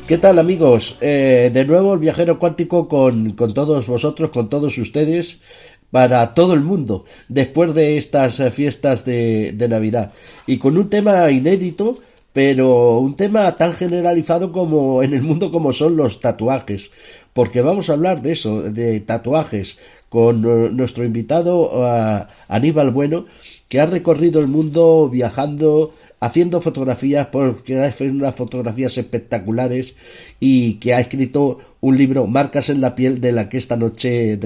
¿Qué tal, amigos? De nuevo el viajero cuántico con todos vosotros, con todos ustedes, para todo el mundo, después de estas fiestas de Navidad. Y con un tema inédito, pero un tema tan generalizado como en el mundo como son los tatuajes. Porque vamos a hablar de eso, de tatuajes, con nuestro invitado Aníbal Bueno, que ha recorrido el mundo viajando, haciendo fotografías, porque hace unas fotografías espectaculares y que ha escrito un libro, Marcas en la piel, de la que esta noche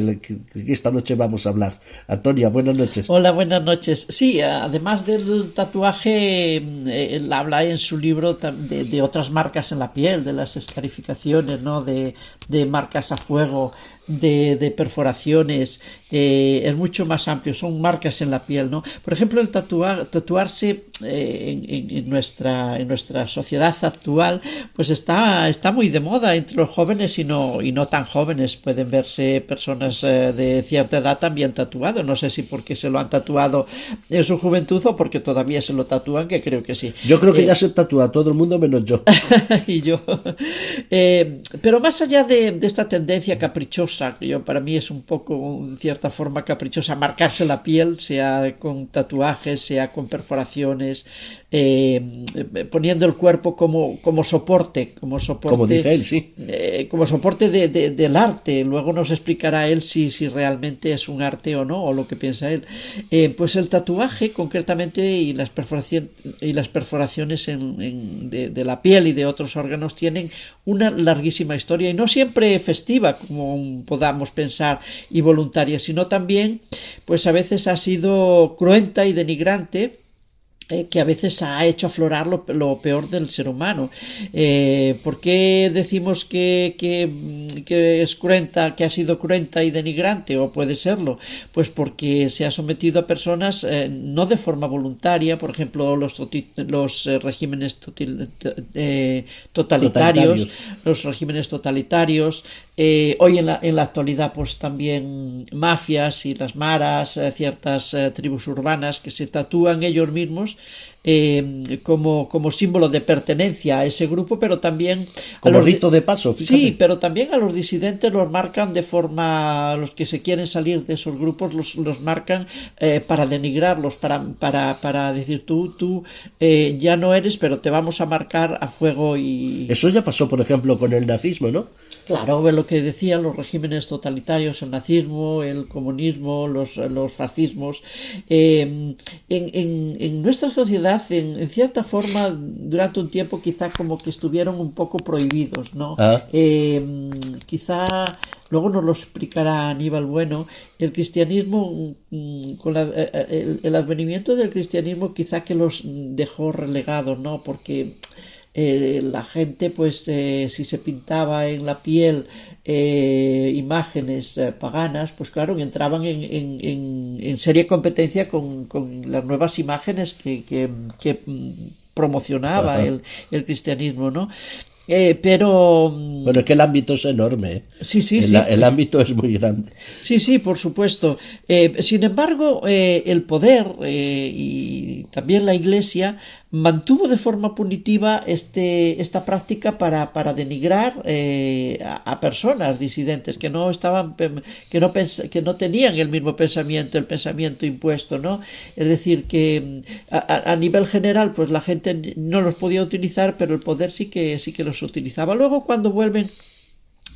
vamos a hablar. Antonia, buenas noches. Hola, buenas noches. Sí, además del tatuaje, él habla en su libro de otras marcas en la piel, de las escarificaciones, ¿no? De marcas a fuego, de perforaciones. Es mucho más amplio, son marcas en la piel, ¿no? Por ejemplo, el tatuarse en nuestra sociedad actual, pues está muy de moda entre los jóvenes y no tan jóvenes. Pueden verse personas de cierta edad también tatuados. No sé si porque se lo han tatuado en su juventud o porque todavía se lo tatúan, que creo que sí. Yo creo que ya se tatúa todo el mundo menos yo. Y yo. Pero más allá de esta tendencia caprichosa, que yo para mí es un poco, en cierta forma, caprichosa, marcarse la piel, sea con tatuajes, sea con perforaciones, poniendo el cuerpo como soporte, Como dice él, sí. como soporte del arte. Luego nos explicará él si realmente es un arte o no, o lo que piensa él. Pues el tatuaje, concretamente, y las perforaciones de la piel y de otros órganos tienen una larguísima historia, y no siempre festiva, como podamos pensar, y voluntaria, sino también, pues a veces ha sido cruenta y denigrante, que a veces ha hecho aflorar lo peor del ser humano. ¿Por qué decimos que es cruenta, que ha sido cruenta y denigrante, o puede serlo? Pues porque se ha sometido a personas, no de forma voluntaria. Por ejemplo, los regímenes totalitarios, Totalitarios. los regímenes totalitarios. Hoy en la actualidad, pues también mafias y las maras, ciertas tribus urbanas que se tatúan ellos mismos, como símbolo de pertenencia a ese grupo, pero también Como rito de paso, sí, fíjate. pero también a los disidentes los marcan de forma, los que se quieren salir de esos grupos los marcan, para denigrarlos, para decir tú ya no eres, pero te vamos a marcar a fuego. Y Eso ya pasó, por ejemplo, con el nazismo, ¿no? claro, lo que decían los regímenes totalitarios, el nazismo, el comunismo, los fascismos. En nuestra sociedad, en cierta forma, durante un tiempo quizá como que estuvieron un poco prohibidos, ¿no? Ah, Quizá, luego nos lo explicará Aníbal Bueno, el cristianismo, con el advenimiento del cristianismo, quizá que los dejó relegados, ¿no? Porque la gente, pues, si se pintaba en la piel imágenes paganas, pues claro, entraban en seria competencia con las nuevas imágenes que promocionaba ajá. el cristianismo, ¿no? Pero Bueno, es que el ámbito es enorme, ¿eh? sí, sí, El, sí. el ámbito es muy grande. Sí, sí, por supuesto. Sin embargo, el poder, y también la Iglesia mantuvo de forma punitiva esta práctica para denigrar, a personas disidentes que no estaban, que no tenían el mismo pensamiento, el pensamiento impuesto, ¿no? Es decir, que a nivel general, pues la gente no los podía utilizar, pero el poder sí que los utilizaba. Luego, cuando vuelven,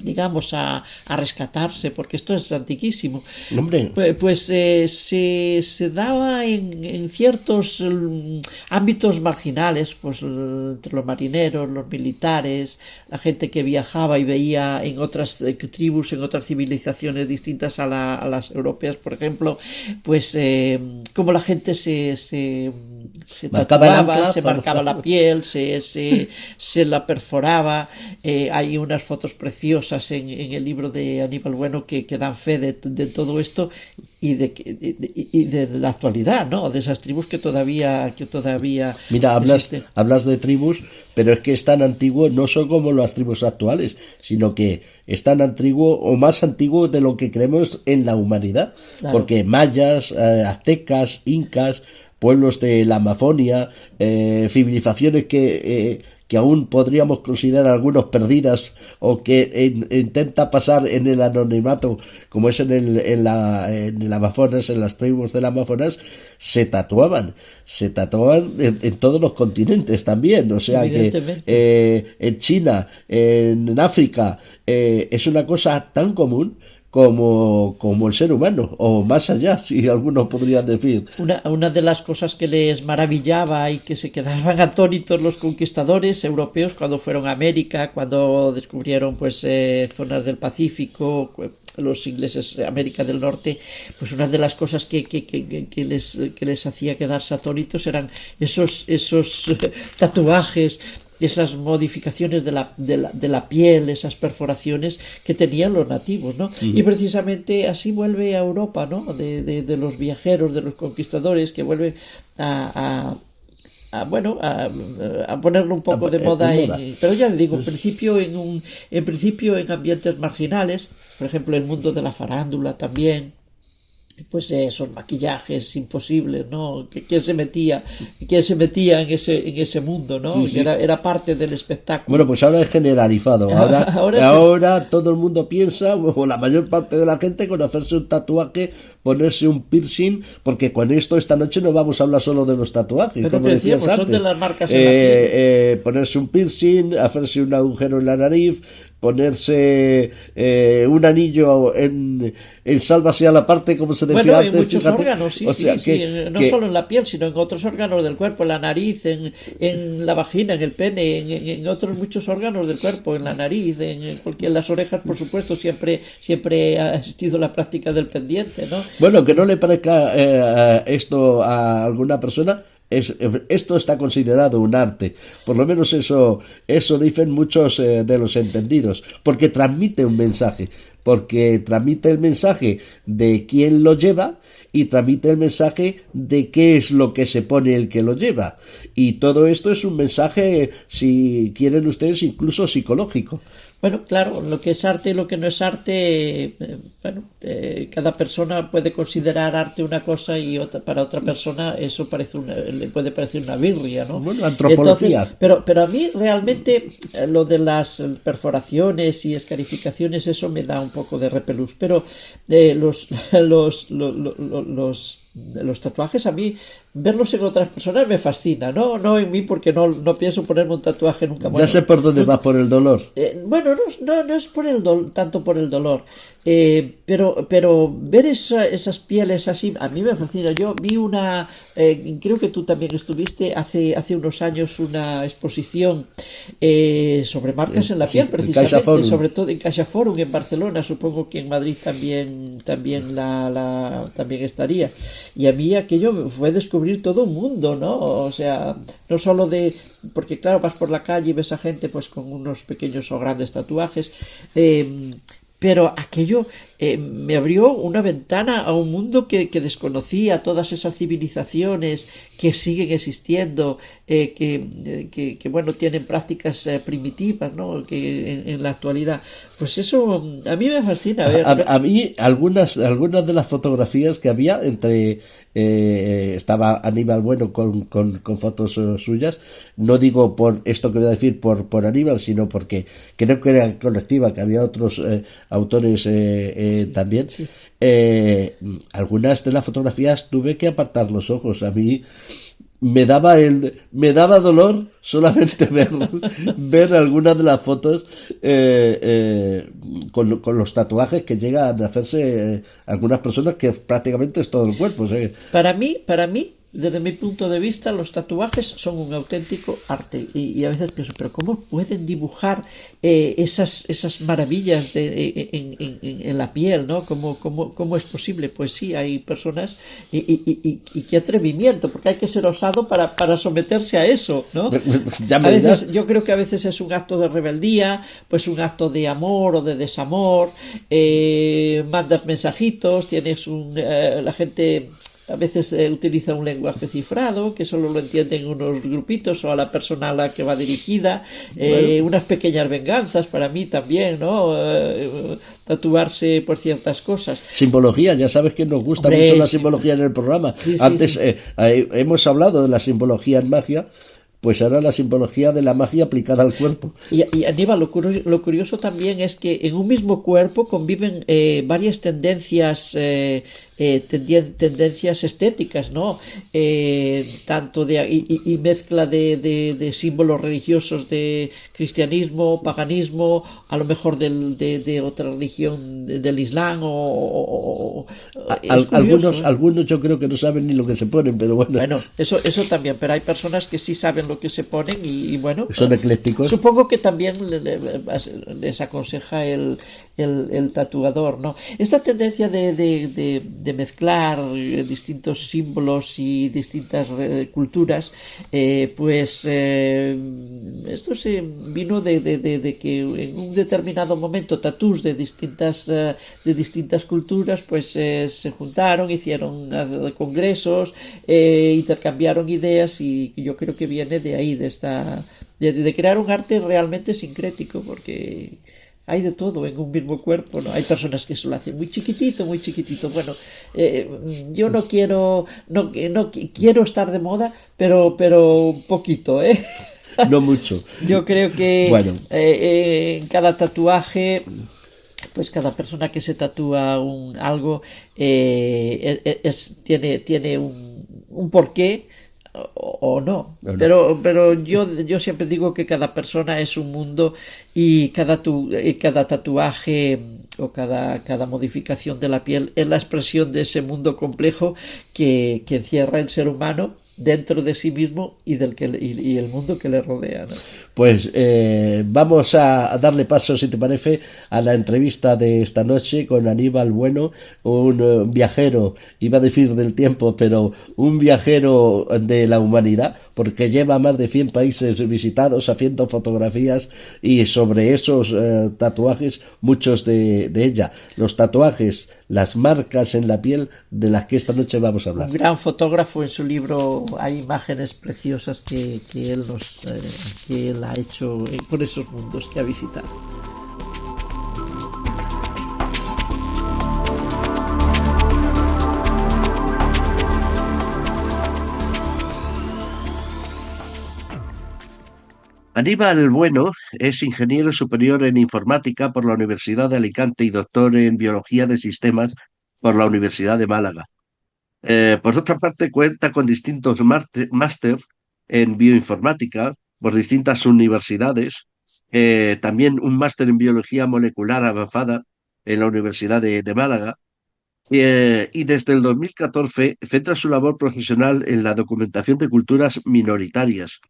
digamos, a rescatarse, porque esto es antiquísimo, Hombre, pues se daba en ciertos ámbitos marginales, pues entre los marineros, los militares, la gente que viajaba y veía en otras tribus, en otras civilizaciones distintas a las europeas, por ejemplo, pues como la gente se marcaba el tatuaba, ancla, se marcaba famosa. la piel, se la perforaba. Hay unas fotos preciosas en el libro de Aníbal Bueno que dan fe de todo esto, y de la actualidad, ¿no? De esas tribus que todavía Mira, existen. hablas de tribus, pero es que es tan antiguo, no son como las tribus actuales, sino que es tan antiguo o más antiguo de lo que creemos en la humanidad. Claro. Porque mayas, aztecas, incas, pueblos de la Amazonia, civilizaciones que aún podríamos considerar algunos perdidas o que intenta pasar en el anonimato, como es en el Amazonas, en las tribus del Amazonas, se tatuaban en todos los continentes también, o sea que en China, en África, es una cosa tan común como el ser humano, o más allá, si algunos podrían decir. Una de las cosas que les maravillaba y que se quedaban atónitos los conquistadores europeos cuando fueron a América, cuando descubrieron pues zonas del Pacífico, los ingleses América del Norte, pues una de las cosas que les hacía quedarse atónitos eran esos tatuajes, esas modificaciones de la piel, esas perforaciones que tenían los nativos, ¿no? Y precisamente así vuelve a Europa, ¿no? De los viajeros, de los conquistadores, que vuelve a ponerlo un poco de moda, pero ya le digo, en principio en ambientes marginales, por ejemplo el mundo de la farándula también, pues esos maquillajes imposibles, ¿no? ¿Quién se metía en ese mundo, ¿no? Sí, sí. Era parte del espectáculo. Bueno, pues ahora es generalizado. Ahora todo el mundo piensa, o la mayor parte de la gente, con hacerse un tatuaje, ponerse un piercing, porque con esto esta noche no vamos a hablar solo de los tatuajes, pero como decías antes. Son de las marcas en la piel. Ponerse un piercing, hacerse un agujero en la nariz, ponerse un anillo en sálvase a la parte, como se decía antes. En muchos órganos, sí, no solo en la piel, sino en otros órganos del cuerpo, en la nariz, en la vagina, en el pene, en otros muchos órganos del cuerpo, en la nariz, en las orejas, por supuesto, siempre ha existido la práctica del pendiente, ¿no? Bueno, que no le parezca esto a alguna persona, esto está considerado un arte, por lo menos eso dicen muchos de los entendidos, porque transmite un mensaje, porque transmite el mensaje de quién lo lleva y transmite el mensaje de qué es lo que se pone el que lo lleva, y todo esto es un mensaje, si quieren ustedes, incluso psicológico. Bueno, claro, lo que es arte y lo que no es arte, cada persona puede considerar arte una cosa y para otra persona eso le puede parecer una birria, ¿no? Bueno, antropología. Entonces, pero a mí realmente lo de las perforaciones y escarificaciones, eso me da un poco de repelús, pero los tatuajes, a mí verlos en otras personas me fascina, no en mí, porque no pienso ponerme un tatuaje nunca. Ya sé por dónde va, por el dolor. No es por tanto por el dolor, pero ver esas pieles así a mí me fascina. Yo vi creo que tú también estuviste hace unos años, una exposición sobre marcas en la piel, precisamente, sobre todo en CaixaForum en Barcelona. Supongo que en Madrid también estaría, y a mí aquello fue descubrir todo un mundo, ¿no? O sea, no solo porque claro, vas por la calle y ves a gente pues con unos pequeños o grandes tatuajes, pero aquello me abrió una ventana a un mundo que desconocía, todas esas civilizaciones que siguen existiendo, que bueno, tienen prácticas primitivas, ¿no? Que en la actualidad, pues eso a mí me fascina. A mí algunas de las fotografías que había estaba Aníbal Bueno con fotos suyas, no digo por esto que voy a decir por Aníbal, sino porque creo que era colectiva, que había otros autores también. Sí. Algunas de las fotografías tuve que apartar los ojos. A mí me daba dolor solamente ver algunas de las fotos con los tatuajes que llegan a hacerse algunas personas, que prácticamente es todo el cuerpo. ¿Sí? Para mí, desde mi punto de vista, los tatuajes son un auténtico arte, y a veces pienso, pero ¿cómo pueden dibujar esas maravillas en la piel, ¿no? ¿Cómo es posible? Pues sí, hay personas, y qué atrevimiento, porque hay que ser osado para someterse a eso, ¿no? Yo creo que a veces es un acto de rebeldía, pues un acto de amor o de desamor, mandas mensajitos, tienes la gente a veces utiliza un lenguaje cifrado que solo lo entienden unos grupitos o a la persona a la que va dirigida. Unas pequeñas venganzas para mí también, ¿no? Tatuarse por ciertas cosas. Simbología, ya sabes que nos gusta mucho la simbología en el programa. Antes hemos hablado de la simbología en magia, pues hará la simbología de la magia aplicada al cuerpo. Y Aníbal, lo curioso también es que en un mismo cuerpo conviven varias tendencias, tendencias estéticas, ¿no? Tanto y mezcla de símbolos religiosos de cristianismo, paganismo, a lo mejor de otra religión, del Islam, es Algunos, curioso, ¿eh? algunos yo creo que no saben ni lo que se ponen, pero bueno, Bueno, eso también, pero hay personas que sí saben lo que se ponen y bueno, son eclécticos. supongo que también les aconseja el tatuador, ¿no? Esta tendencia de mezclar distintos símbolos y distintas culturas, esto se vino de que en un determinado momento tatús de distintas culturas pues se juntaron, hicieron congresos, intercambiaron ideas y yo creo que viene de ahí, de crear un arte realmente sincrético, porque hay de todo en un mismo cuerpo, ¿no? Hay personas que se lo hacen muy chiquitito, muy chiquitito. Bueno, yo no quiero, no quiero estar de moda, pero poquito, ¿eh? No mucho. Yo creo que Bueno, en cada tatuaje, pues cada persona que se tatúa algo tiene un porqué o no. no, no. Pero yo siempre digo que cada persona es un mundo y cada tatuaje o cada modificación de la piel es la expresión de ese mundo complejo que encierra el ser humano dentro de sí mismo y el mundo que le rodea, ¿no? Pues vamos a darle paso, si te parece, a la entrevista de esta noche con Aníbal Bueno, un viajero, iba a decir del tiempo, pero un viajero de la humanidad, porque lleva más de 100 países visitados, haciendo fotografías y sobre esos tatuajes, muchos de ella. Los tatuajes, las marcas en la piel de las que esta noche vamos a Un hablar. gran fotógrafo. En su libro hay imágenes preciosas que él ha hecho por esos mundos que ha visitado. Aníbal Bueno es ingeniero superior en informática por la Universidad de Alicante y doctor en biología de sistemas por la Universidad de Málaga. Por otra parte, cuenta con distintos máster en bioinformática por distintas universidades, también un máster en biología molecular avanzada en la Universidad de Málaga, y desde el 2014 centra su labor profesional en la documentación de culturas minoritarias.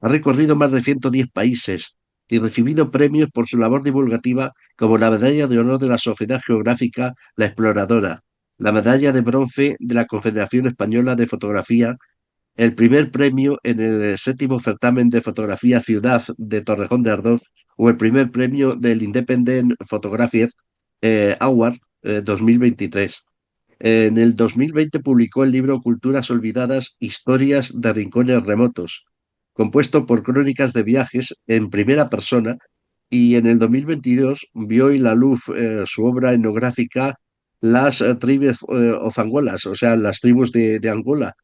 Ha recorrido más de 110 países y recibido premios por su labor divulgativa como la Medalla de Honor de la Sociedad Geográfica La Exploradora, la Medalla de Bronce de la Confederación Española de Fotografía, el primer premio en el séptimo certamen de fotografía Ciudad de Torrejón de Ardoz o el primer premio del Independent Photographer Award 2023. En el 2020 publicó el libro Culturas Olvidadas, Historias de Rincones Remotos, compuesto por crónicas de viajes en primera persona, y en el 2022 vio y la luz su obra etnográfica Las Tribes of Angolas, o sea, las tribus de Angola.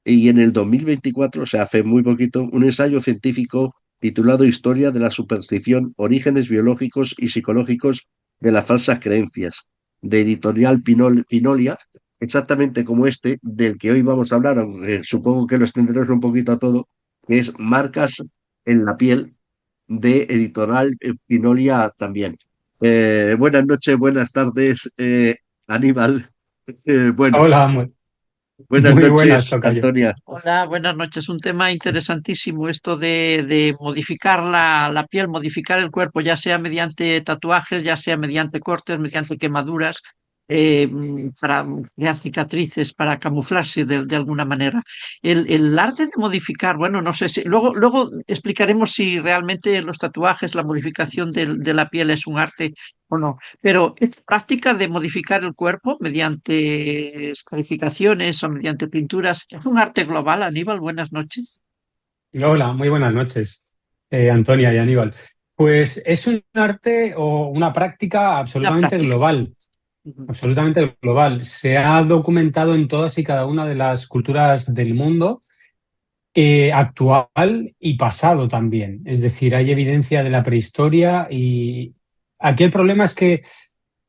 Y en el 2024, o sea, hace muy poquito, un ensayo científico titulado Historia de la superstición, orígenes biológicos y psicológicos de las falsas creencias, de Editorial Pinolia, exactamente como este, del que hoy vamos a hablar, aunque supongo que lo extenderemos un poquito a todo, que es Marcas en la piel, de Editorial Pinolia también. Buenas noches, buenas tardes, Aníbal. Bueno, Hola, buenas muy buenas, noches, tocayo. Antonia. Hola, buenas noches. Un tema interesantísimo esto de modificar la piel, modificar el cuerpo, ya sea mediante tatuajes, ya sea mediante cortes, mediante quemaduras, para crear cicatrices, para camuflarse de alguna manera. El arte de modificar, bueno, no sé si luego explicaremos si realmente los tatuajes, la modificación de la piel es un arte o no. Pero esta práctica de modificar el cuerpo mediante escarificaciones o mediante pinturas es un arte global. Aníbal, buenas noches. Hola, muy buenas noches, Antonia y Aníbal. Pues es un arte o una práctica Una absolutamente práctica. global, Ujú. absolutamente global. Se ha documentado en todas y cada una de las culturas del mundo actual y pasado también. Es decir, hay evidencia de la prehistoria y aquí el problema es que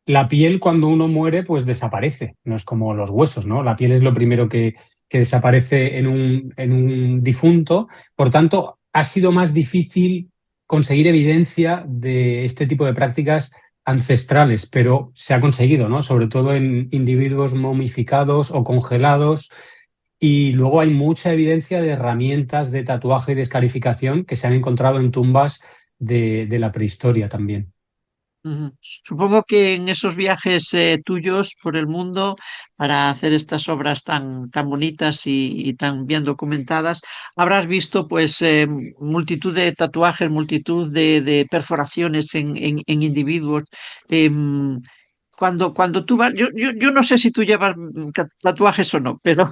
la piel cuando uno muere pues desaparece, no es como los huesos, ¿no? La piel es lo primero que desaparece en un difunto, por tanto ha sido más difícil conseguir evidencia de este tipo de prácticas ancestrales, pero se ha conseguido, ¿no? Sobre todo en individuos momificados o congelados. Y luego hay mucha evidencia de herramientas de tatuaje y descalificación que se han encontrado en tumbas de la prehistoria también. Ujú. Supongo que en esos viajes tuyos por el mundo para hacer estas obras tan bonitas y tan bien documentadas, habrás visto pues multitud de tatuajes, multitud de perforaciones en individuos. Em, cuando tú vas, yo no sé si tú llevas tatuajes o no, pero,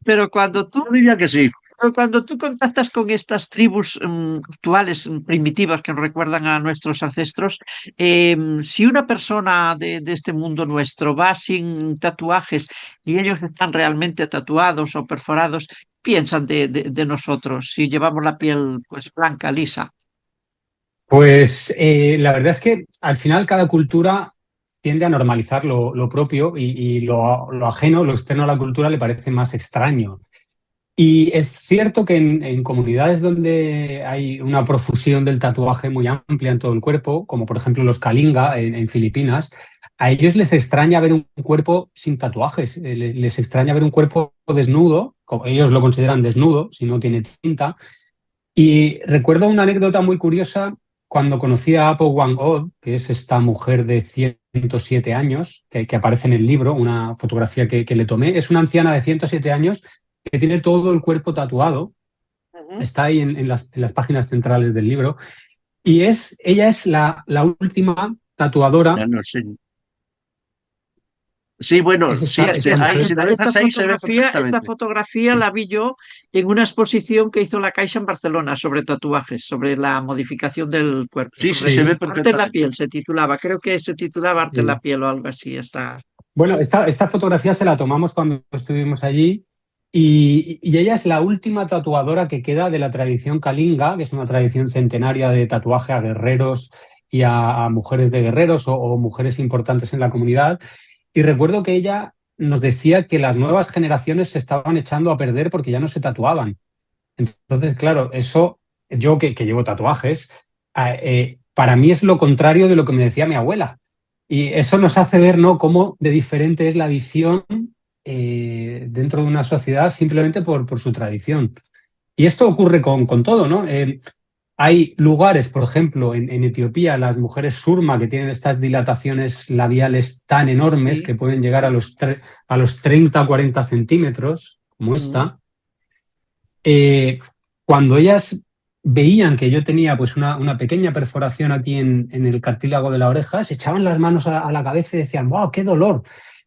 pero cuando tú Diría que sí. pero cuando tú contactas con estas tribus actuales, primitivas, que nos recuerdan a nuestros ancestros, si una persona de este mundo nuestro va sin tatuajes y ellos están realmente tatuados o perforados, piensan de nosotros si llevamos la piel pues blanca, lisa. Pues la verdad es que al final cada cultura tiende a normalizar lo propio y lo ajeno, lo externo a la cultura le parece más extraño. Y es cierto que en comunidades donde hay una profusión del tatuaje muy amplia en todo el cuerpo, como por ejemplo los Kalinga en Filipinas, a ellos les extraña ver un cuerpo sin tatuajes, les extraña ver un cuerpo desnudo, como ellos lo consideran desnudo, si no tiene tinta. Y recuerdo una anécdota muy curiosa cuando conocí a Apo Wang-od, que es esta mujer de 107 años, que aparece en el libro, una fotografía que le tomé. Es una anciana de 107 años que tiene todo el cuerpo tatuado, Ujú. está ahí en las páginas centrales del libro, y ella es la última tatuadora, Ya no sé. Sí, bueno, es sí, esta, Sí, esta ahí, mujer. si la dejas ahí se ve esta perfectamente. fotografía la vi yo en una exposición que hizo la Caixa en Barcelona sobre tatuajes, sobre la modificación del cuerpo, Sí, sí, se sobre ve Sí, arte en la perfectamente. piel se titulaba, creo que se titulaba Arte en la sí. piel o algo así, está. Bueno, esta fotografía se la tomamos cuando estuvimos allí y ella es la última tatuadora que queda de la tradición Kalinga, que es una tradición centenaria de tatuaje a guerreros y a mujeres de guerreros o mujeres importantes en la comunidad. Y recuerdo que ella nos decía que las nuevas generaciones se estaban echando a perder porque ya no se tatuaban. Entonces, claro, eso, yo que llevo tatuajes, para mí es lo contrario de lo que me decía mi abuela. Y eso nos hace ver, ¿no?, cómo de diferente es la visión dentro de una sociedad simplemente por su tradición. Y esto ocurre con todo, ¿no? Hay lugares, por ejemplo, en Etiopía, las mujeres surma que tienen estas dilataciones labiales tan enormes Sí, que pueden llegar a sí. los 30 40 centímetros, como Mm. esta. eh, Cuando ellas veían que yo tenía pues una pequeña perforación aquí en el cartílago de la oreja, se echaban las manos a la cabeza y decían, ¡wow, qué dolor!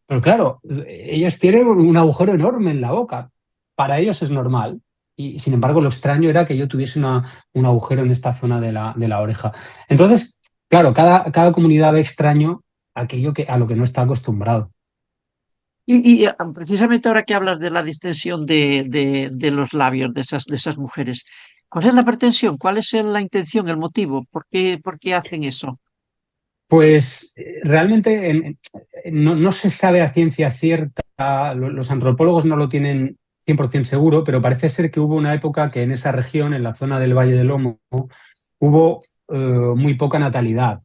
Pero claro, ellos tienen un agujero enorme en la boca. Para ellos es normal. Y sin embargo, lo extraño era que yo tuviese un agujero en esta zona de la oreja. Entonces, claro, cada comunidad ve extraño aquello a lo que no está acostumbrado. Precisamente ahora que hablas de la distensión de los labios de esas mujeres, ¿cuál es la pretensión? ¿Cuál es la intención, el motivo? Por qué hacen eso? Pues realmente no se sabe a ciencia cierta, los antropólogos no lo tienen 100% seguro, pero parece ser que hubo una época que en esa región, en la zona del Valle del Lomo, hubo muy poca natalidad.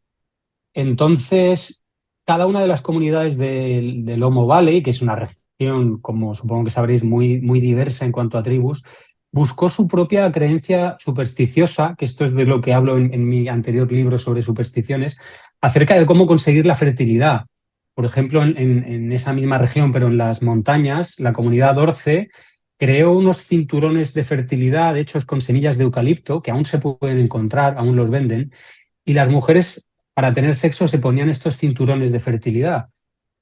Entonces, cada una de las comunidades del Lomo Valley, que es una región, como supongo que sabréis, muy diversa en cuanto a tribus, buscó su propia creencia supersticiosa, que esto es de lo que hablo en mi anterior libro sobre supersticiones, acerca de cómo conseguir la fertilidad. Por ejemplo, en esa misma región, pero en las montañas, la comunidad Orce creó unos cinturones de fertilidad hechos con semillas de eucalipto, que aún se pueden encontrar, aún los venden, y las mujeres para tener sexo se ponían estos cinturones de fertilidad.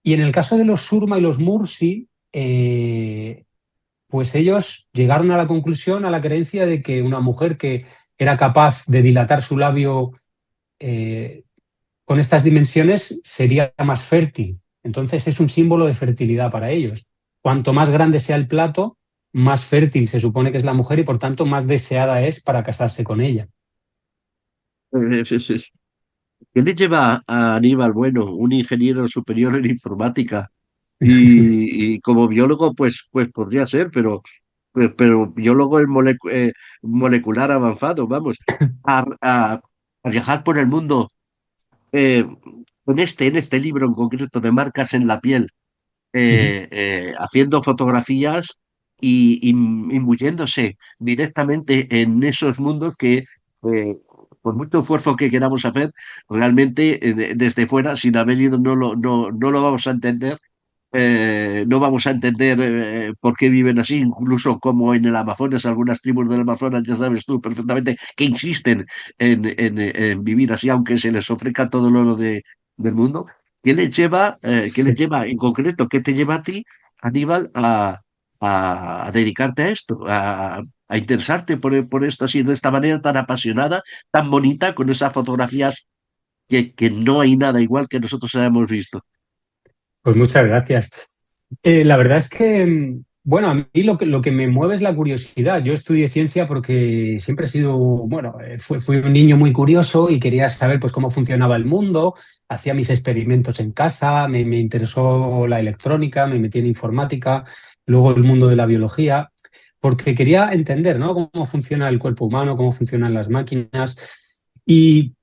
Y en el caso de los Surma y los Mursi, pues ellos llegaron a la conclusión, a la creencia de que una mujer que era capaz de dilatar su labio eh, con estas dimensiones sería más fértil. Entonces es un símbolo de fertilidad para ellos. Cuanto más grande sea el plato, más fértil se supone que es la mujer y por tanto más deseada es para casarse con ella. Sí, sí. ¿Qué le lleva a Aníbal Bueno, un ingeniero superior en informática? Y como biólogo, pues podría ser, pero biólogo en molecular avanzado, vamos, a, a- a viajar por el mundo eh, en este libro en concreto de marcas en la piel, Ujú. haciendo fotografías y imbuyéndose directamente en esos mundos que, por mucho esfuerzo que queramos hacer, realmente desde fuera, sin haber ido, no lo vamos a entender. No vamos a entender por qué viven así, incluso como en el Amazonas, algunas tribus del Amazonas, ya sabes tú perfectamente, que insisten en vivir así, aunque se les ofrezca todo el oro del mundo. ¿Qué les Sí. lleva en concreto? ¿Qué te lleva a ti, Aníbal, a dedicarte a esto, a interesarte por esto así, de esta manera tan apasionada, tan bonita, con esas fotografías que no hay nada igual que nosotros hayamos visto? Pues muchas gracias. La verdad es que, bueno, a mí lo que me mueve es la curiosidad. Yo estudié ciencia porque siempre he sido, bueno, fui un niño muy curioso y quería saber pues cómo funcionaba el mundo. Hacía mis experimentos en casa, me interesó la electrónica, me metí en informática, luego el mundo de la biología, porque quería entender, ¿no? Cómo funciona el cuerpo humano, cómo funcionan las máquinas. Y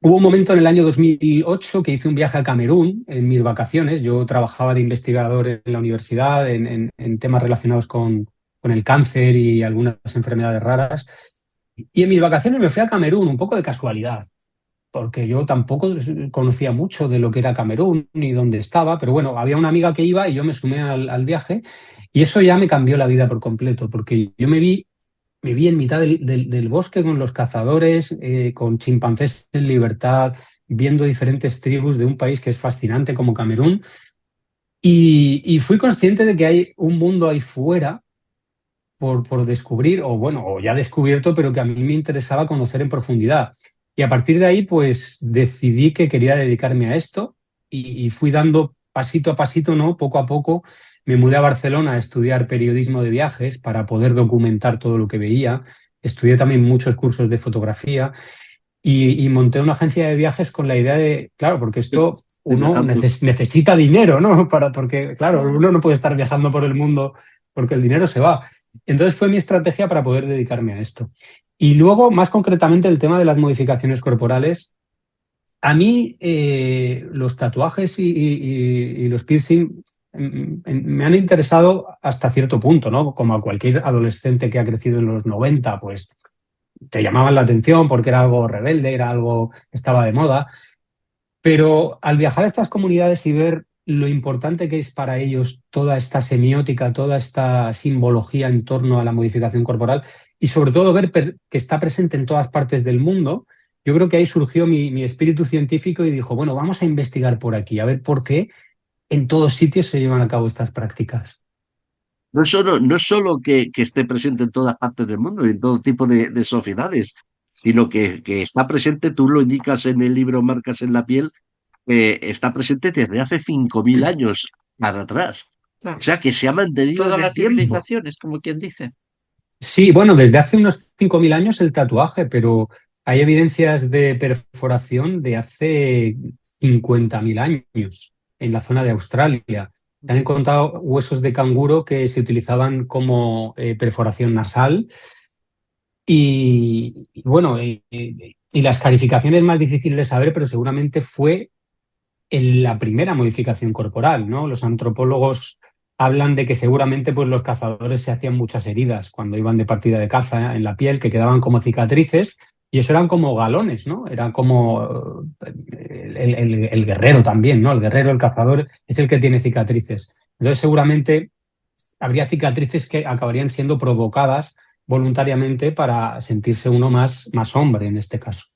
hubo un momento en el año 2008 que hice un viaje a Camerún en mis vacaciones. Yo trabajaba de investigador en la universidad en temas relacionados con el cáncer y algunas enfermedades raras. Y en mis vacaciones me fui a Camerún un poco de casualidad, porque yo tampoco conocía mucho de lo que era Camerún ni dónde estaba, pero bueno, había una amiga que iba y yo me sumé al viaje y eso ya me cambió la vida por completo, porque yo me vi en mitad del bosque con los cazadores, con chimpancés en libertad, viendo diferentes tribus de un país que es fascinante como Camerún. Y fui consciente de que hay un mundo ahí fuera por descubrir, o bueno, o ya descubierto, pero que a mí me interesaba conocer en profundidad. Y a partir de ahí, pues decidí que quería dedicarme a esto y fui dando pasito a pasito, ¿no? Poco a poco. Me mudé a Barcelona a estudiar periodismo de viajes para poder documentar todo lo que veía. Estudié también muchos cursos de fotografía y monté una agencia de viajes con la idea de, claro, porque esto uno Interesante. necesita dinero, ¿no? Porque, claro, uno no puede estar viajando por el mundo porque el dinero se va. Entonces fue mi estrategia para poder dedicarme a esto. Y luego, más concretamente, el tema de las modificaciones corporales. A mí los tatuajes y los piercing me han interesado hasta cierto punto, ¿no? Como a cualquier adolescente que ha crecido en los 90, pues te llamaban la atención porque era algo rebelde, era algo que estaba de moda. Pero al viajar a estas comunidades y ver lo importante que es para ellos toda esta semiótica, toda esta simbología en torno a la modificación corporal y sobre todo ver que está presente en todas partes del mundo, yo creo que ahí surgió mi espíritu científico y dijo, bueno, vamos a investigar por aquí, a ver por qué en todos sitios se llevan a cabo estas prácticas. No solo que esté presente en todas partes del mundo y en todo tipo de sociedades, sino que está presente, tú lo indicas en el libro Marcas en la piel, está presente desde hace 5.000 años para atrás. O Claro. sea, que se ha mantenido Todas en el las tiempo. civilizaciones, como quien dice. Sí, bueno, desde hace unos 5.000 años el tatuaje, pero hay evidencias de perforación de hace 50.000 años en la zona de Australia. Se han encontrado huesos de canguro que se utilizaban como perforación nasal y bueno, y las calificaciones más difíciles de saber, pero seguramente fue en la primera modificación corporal, ¿no? Los antropólogos hablan de que seguramente pues, los cazadores se hacían muchas heridas cuando iban de partida de caza en la piel, que quedaban como cicatrices, y eso eran como galones, ¿no? Era como el guerrero también, ¿no? El guerrero, el cazador, es el que tiene cicatrices. Entonces, seguramente habría cicatrices que acabarían siendo provocadas voluntariamente para sentirse uno más hombre en este caso.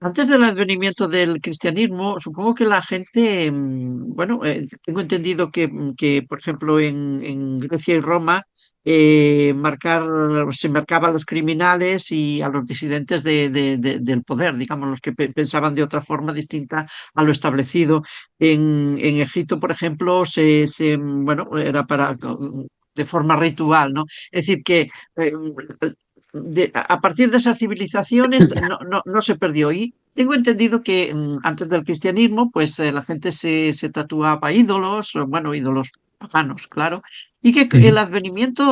Antes del advenimiento del cristianismo, supongo que la gente, bueno, tengo entendido que, por ejemplo, en Grecia y Roma, se marcaba a los criminales y a los disidentes del poder, digamos, los que pensaban de otra forma distinta a lo establecido. En Egipto, por ejemplo, bueno, era para de forma ritual, ¿no? Es decir, que a partir de esas civilizaciones no se perdió. Y tengo entendido que antes del cristianismo, pues la gente se tatuaba ídolos, o, bueno, ídolos paganos, claro, y que Ujú,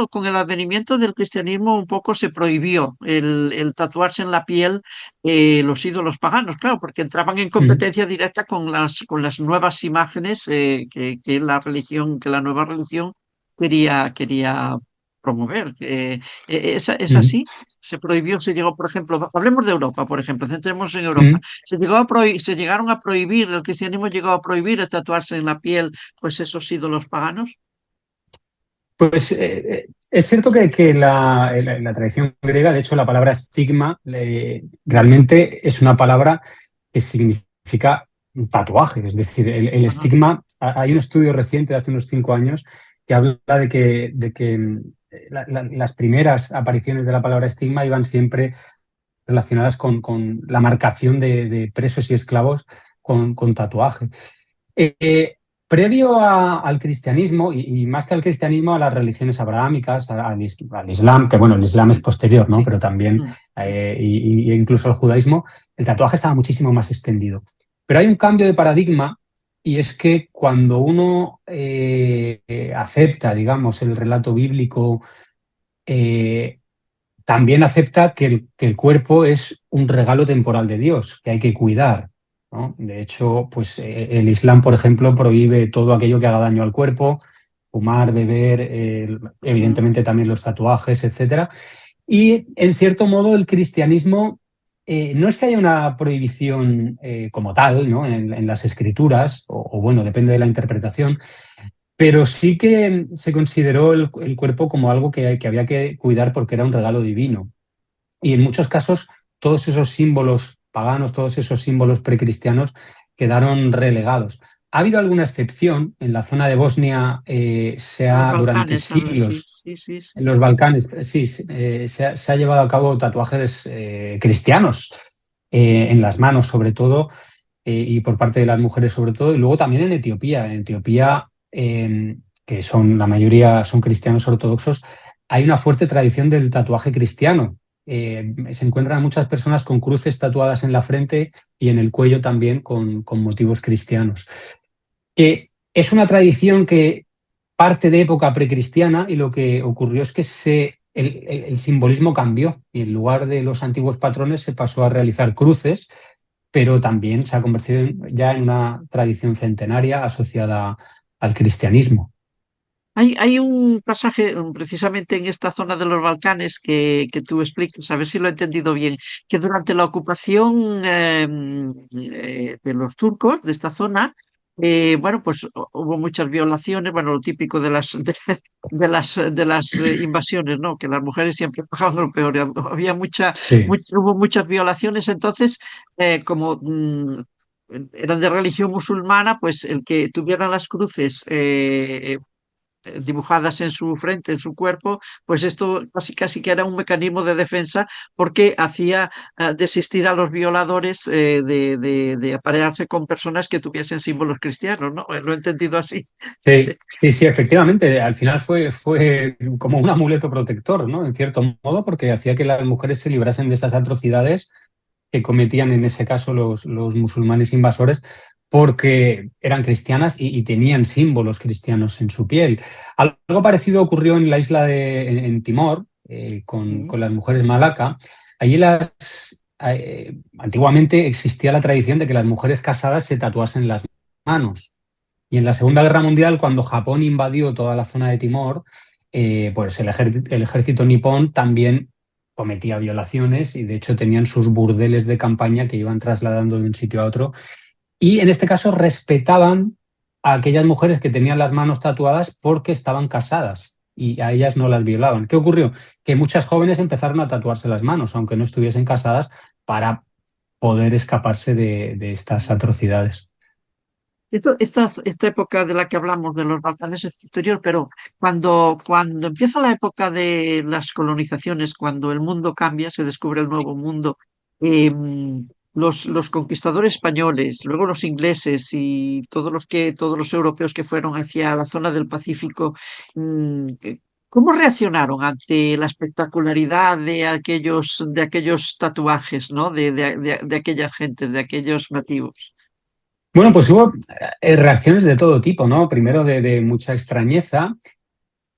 con el advenimiento del cristianismo un poco se prohibió el tatuarse en la piel los ídolos paganos, claro, porque entraban en ujú, competencia directa con las nuevas imágenes que la religión, que la nueva religión quería promover. Es ujú, así, se prohibió, se llegó, por ejemplo, hablemos de Europa, por ejemplo, centremos en Europa. ujú. Se llegaron a prohibir, el cristianismo llegó a prohibir el tatuarse en la piel, pues esos ídolos paganos. Pues es cierto que la tradición griega, de hecho, la palabra estigma realmente es una palabra que significa tatuaje. Es decir, el Ajá. estigma, hay un estudio reciente de hace unos 5 años que habla las primeras apariciones de la palabra estigma iban siempre relacionadas con la marcación de presos y esclavos con tatuaje. Eh, Previo al cristianismo, y más que al cristianismo, a las religiones abrahámicas, al Islam, que bueno, el Islam es posterior, ¿no? Sí. Pero también, Mm. y incluso al judaísmo, el tatuaje estaba muchísimo más extendido. Pero hay un cambio de paradigma, y es que cuando uno acepta, digamos, el relato bíblico, eh, también acepta que el cuerpo es un regalo temporal de Dios, que hay que cuidar, ¿no? De hecho, pues el Islam, por ejemplo, prohíbe todo aquello que haga daño al cuerpo, fumar, beber, Ujú. evidentemente también los tatuajes, etcétera. Y en cierto modo el cristianismo no es que haya una prohibición como tal, ¿no? En las escrituras, o bueno, depende de la interpretación, pero sí que se consideró el cuerpo como algo que había que cuidar porque era un regalo divino. Y en muchos casos, todos esos símbolos paganos, todos esos símbolos precristianos quedaron relegados. Ha habido alguna excepción. En la zona de Bosnia, Los durante Balcanes, sí, siglos, sí, sí, en sí. los Balcanes, sí, se ha llevado a cabo tatuajes cristianos en las manos, sobre todo, y por parte de las mujeres, sobre todo, y luego también en Etiopía. En Etiopía, que son la mayoría son cristianos ortodoxos, hay una fuerte tradición del tatuaje cristiano. Se encuentran muchas personas con cruces tatuadas en la frente y en el cuello también con motivos cristianos. Es una tradición que parte de época precristiana y lo que ocurrió es que el simbolismo cambió y en lugar de los antiguos patrones se pasó a realizar cruces, pero también se ha convertido ya en una tradición centenaria asociada al cristianismo. Hay un pasaje precisamente en esta zona de los Balcanes que tú explicas, a ver si lo he entendido bien, que durante la ocupación de los turcos de esta zona, bueno, pues hubo muchas violaciones, bueno, lo típico de las invasiones, ¿no? Que las mujeres siempre pagaban lo peor. Había Sí, hubo muchas violaciones, entonces, como eran de religión musulmana, pues el que tuvieran las cruces dibujadas en su frente, en su cuerpo, pues esto casi casi que era un mecanismo de defensa porque hacía desistir a los violadores de aparearse con personas que tuviesen símbolos cristianos, ¿no? Lo he entendido así. Sí. sí, sí, sí, efectivamente. Al final fue como un amuleto protector, ¿no? En cierto modo, porque hacía que las mujeres se librasen de esas atrocidades que cometían en ese caso los musulmanes invasores, porque eran cristianas y tenían símbolos cristianos en su piel. Algo parecido ocurrió en la isla en Timor, Mm. con las mujeres malaca. Allí antiguamente existía la tradición de que las mujeres casadas se tatuasen las manos. Y en la Segunda Guerra Mundial, cuando Japón invadió toda la zona de Timor, pues el ejército nipón también cometía violaciones y de hecho tenían sus burdeles de campaña que iban trasladando de un sitio a otro. Y en este caso respetaban a aquellas mujeres que tenían las manos tatuadas porque estaban casadas y a ellas no las violaban. ¿Qué ocurrió? Que muchas jóvenes empezaron a tatuarse las manos, aunque no estuviesen casadas, para poder escaparse de estas atrocidades. Esta época de la que hablamos de los Balcanes es posterior, pero cuando empieza la época de las colonizaciones, cuando el mundo cambia, se descubre el nuevo mundo, los conquistadores españoles, luego los ingleses y todos los europeos que fueron hacia la zona del Pacífico, ¿Cómo reaccionaron ante la espectacularidad de aquellos tatuajes, ¿no? De aquellas gentes, de aquellos nativos? Bueno, pues hubo reacciones de todo tipo, ¿no? Primero de mucha extrañeza.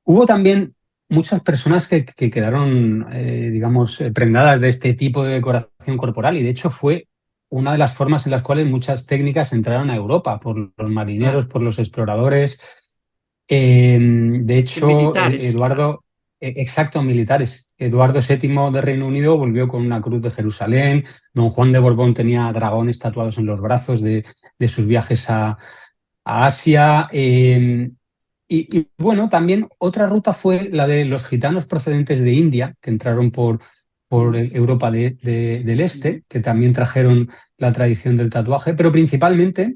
Hubo también muchas personas que quedaron, digamos, prendadas de este tipo de decoración corporal y de hecho fue una de las formas en las cuales muchas técnicas entraron a Europa por los Claro, marineros, por los exploradores. De y hecho, militares, claro. exacto, militares. Eduardo VII de Reino Unido volvió con una cruz de Jerusalén. Don Juan de Borbón tenía dragones tatuados en los brazos de sus viajes a Asia. Bueno, también otra ruta fue la de los gitanos procedentes de India, que entraron por Europa del Este, que también trajeron la tradición del tatuaje, pero principalmente,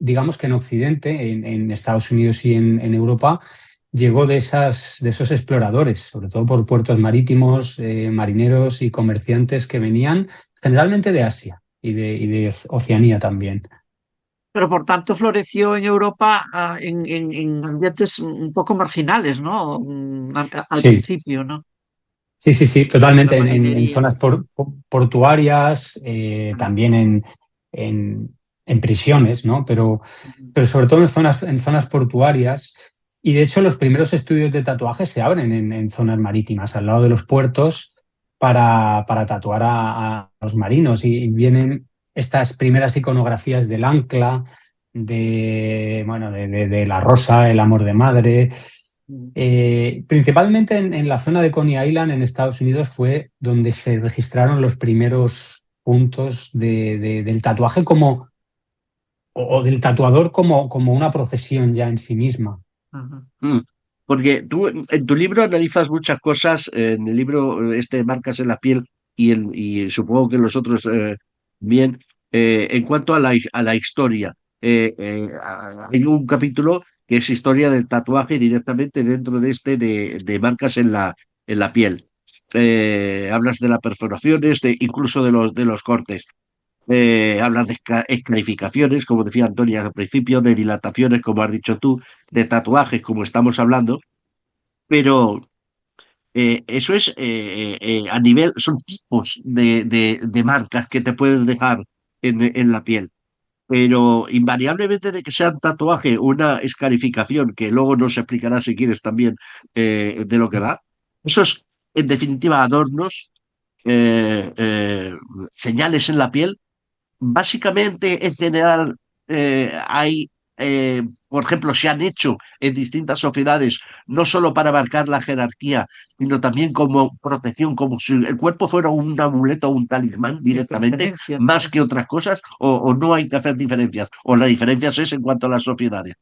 digamos que en Occidente, en Estados Unidos y en Europa, llegó de esos exploradores, sobre todo por puertos marítimos, marineros y comerciantes que venían generalmente de Asia y de Oceanía también. Pero por tanto floreció en Europa en ambientes un poco marginales, ¿no? Al Sí. principio, ¿no? Sí, sí, sí, La totalmente. En marinería. zonas portuarias, Ujú, también en prisiones, ¿no? Pero sobre todo en zonas portuarias. Y de hecho, los primeros estudios de tatuaje se abren en zonas marítimas, al lado de los puertos, para tatuar a los marinos. Y vienen estas primeras iconografías del ancla, bueno, de la rosa, el amor de madre. ujú. Principalmente en la zona de Coney Island, en Estados Unidos, fue donde se registraron los primeros puntos del tatuaje o del tatuador como una profesión ya en sí misma. Ajá. Porque tú en tu libro analizas muchas cosas, en el libro este de Marcas en la piel y supongo que los otros bien, en cuanto a la historia. Hay un capítulo que es historia del tatuaje directamente dentro de este de Marcas en la piel. Hablas de las perforaciones, incluso de los cortes. Hablas de escarificaciones, como decía Antonia al principio, de dilataciones, como has dicho tú, de tatuajes, como estamos hablando, pero eso es a nivel, son tipos de marcas que te puedes dejar en la piel. Pero invariablemente de que sea un tatuaje o una escarificación, que luego nos explicará si quieres también de lo que va, esos, en definitiva, adornos, eh, eh, señales en la piel. Básicamente, en general, por ejemplo, se han hecho en distintas sociedades, no solo para marcar la jerarquía, sino también como protección, como si el cuerpo fuera un amuleto o un talismán De directamente, pertenencia, más ¿no? que otras cosas, o no hay que hacer diferencias, o la diferencia es en cuanto a las sociedades.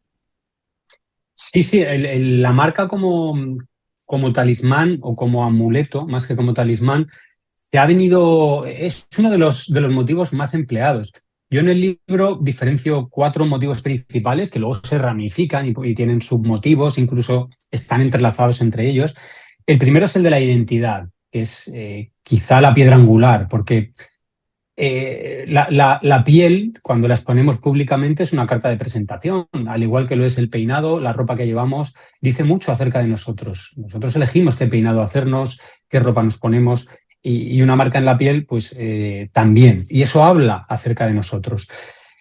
Sí, sí, la marca como talismán o como amuleto, más que como talismán, es uno de los motivos más empleados. Yo en el libro diferencio 4 motivos principales que luego se ramifican y tienen submotivos, incluso están entrelazados entre ellos. El primero es el de la identidad, que es quizá la piedra angular, porque la piel, cuando la exponemos públicamente, es una carta de presentación, al igual que lo es el peinado, la ropa que llevamos, dice mucho acerca de nosotros. Nosotros elegimos qué peinado hacernos, qué ropa nos ponemos y una marca en la piel, pues también. Y eso habla acerca de nosotros.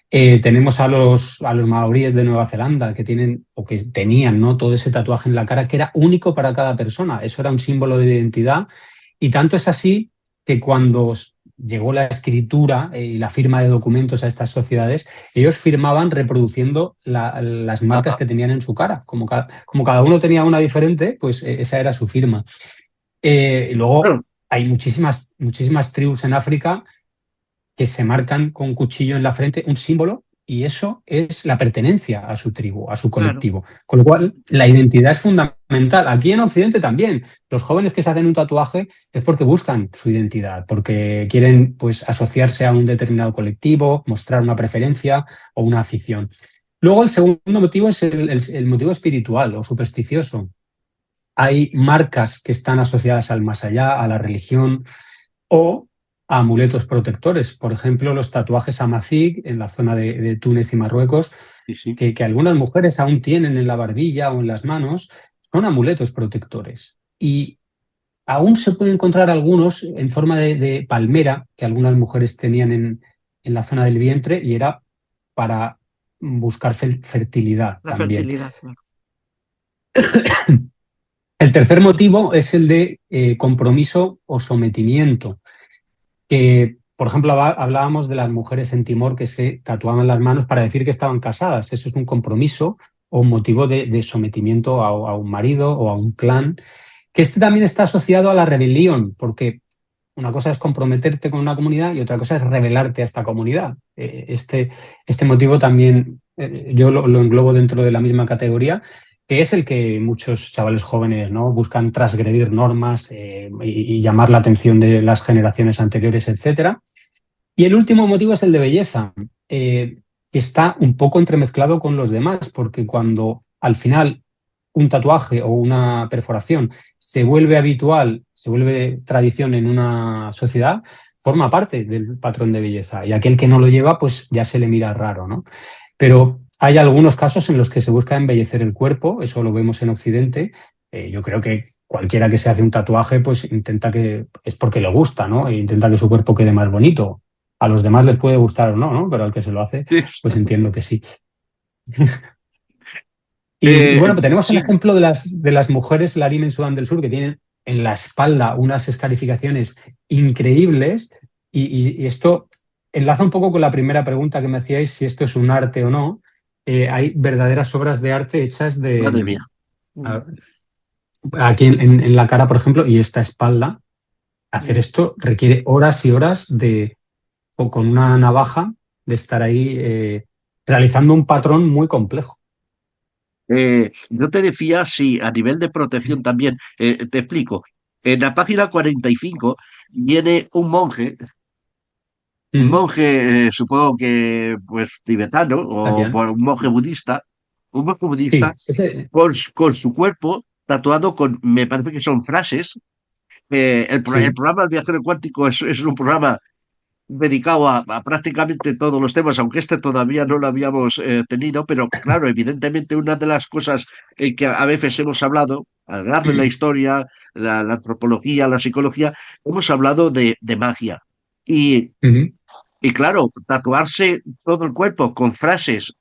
Tenemos a los maoríes de Nueva Zelanda que tienen o que tenían, ¿no?, todo ese tatuaje en la cara que era único para cada persona. Eso era un símbolo de identidad y tanto es así que cuando llegó la escritura y la firma de documentos a estas sociedades, ellos firmaban reproduciendo las marcas que tenían en su cara. Como cada uno tenía una diferente, pues esa era su firma. Luego Claro, hay muchísimas tribus en África que se marcan con un cuchillo en la frente, un símbolo, y eso es la pertenencia a su tribu, a su Claro. colectivo. Con lo cual, la identidad es fundamental. Aquí en Occidente también. Los jóvenes que se hacen un tatuaje es porque buscan su identidad, porque quieren, pues, asociarse a un determinado colectivo, mostrar una preferencia o una afición. Luego, el segundo motivo es el motivo espiritual o supersticioso. Hay marcas que están asociadas al más allá, a la religión, o a amuletos protectores. Por ejemplo, los tatuajes amazigh en la zona de Túnez y Marruecos, sí, sí. que algunas mujeres aún tienen en la barbilla o en las manos, son amuletos protectores. Y aún se pueden encontrar algunos en forma de palmera que algunas mujeres tenían en la zona del vientre y era para buscar fertilidad La también. fertilidad, claro. El tercer motivo es el de compromiso o sometimiento. Por ejemplo, hablábamos de las mujeres en Timor que se tatuaban las manos para decir que estaban casadas. Eso es un compromiso o un motivo de sometimiento a un marido o a un clan, que este también está asociado a la rebelión, porque una cosa es comprometerte con una comunidad y otra cosa es rebelarte a esta comunidad. Este motivo también yo lo englobo dentro de la misma categoría, que es el que muchos chavales jóvenes, ¿no?, buscan transgredir normas y llamar la atención de las generaciones anteriores, etcétera. Y el último motivo es el de belleza, que está un poco entremezclado con los demás, porque cuando al final un tatuaje o una perforación se vuelve habitual, se vuelve tradición en una sociedad, forma parte del patrón de belleza. Y aquel que no lo lleva, pues ya se le mira raro, ¿no? Pero hay algunos casos en los que se busca embellecer el cuerpo, eso lo vemos en Occidente. Yo creo que cualquiera que se hace un tatuaje, pues intenta que, es porque le gusta, ¿no? E intenta que su cuerpo quede más bonito. A los demás les puede gustar o no, ¿no? Pero al que se lo hace, pues entiendo que sí. Y bueno, pues tenemos el Sí, ejemplo de las mujeres Larim en Sudán del Sur, que tienen en la espalda unas escarificaciones increíbles. Y esto enlaza un poco con la primera pregunta que me hacíais, si esto es un arte o no. Hay verdaderas obras de arte hechas madre mía. a- aquí en la cara, por ejemplo, y esta espalda. Hacer esto requiere horas y horas o con una navaja, de estar ahí realizando un patrón muy complejo. Yo te decía, sí, a nivel de protección también, te explico. En la página 45 viene un Mm, monje, supongo que pues tibetano o Tatiana. por un monje budista Sí, ese, con su cuerpo tatuado con, me parece que son frases. El sí. programa El Viajero Cuántico es un programa dedicado a prácticamente todos los temas, aunque este todavía no lo habíamos tenido, pero claro, evidentemente una de las cosas que a veces hemos hablado, al hablar de la historia, la antropología, la psicología, hemos hablado de magia. Y, Ujú. y claro, tatuarse todo el cuerpo con frases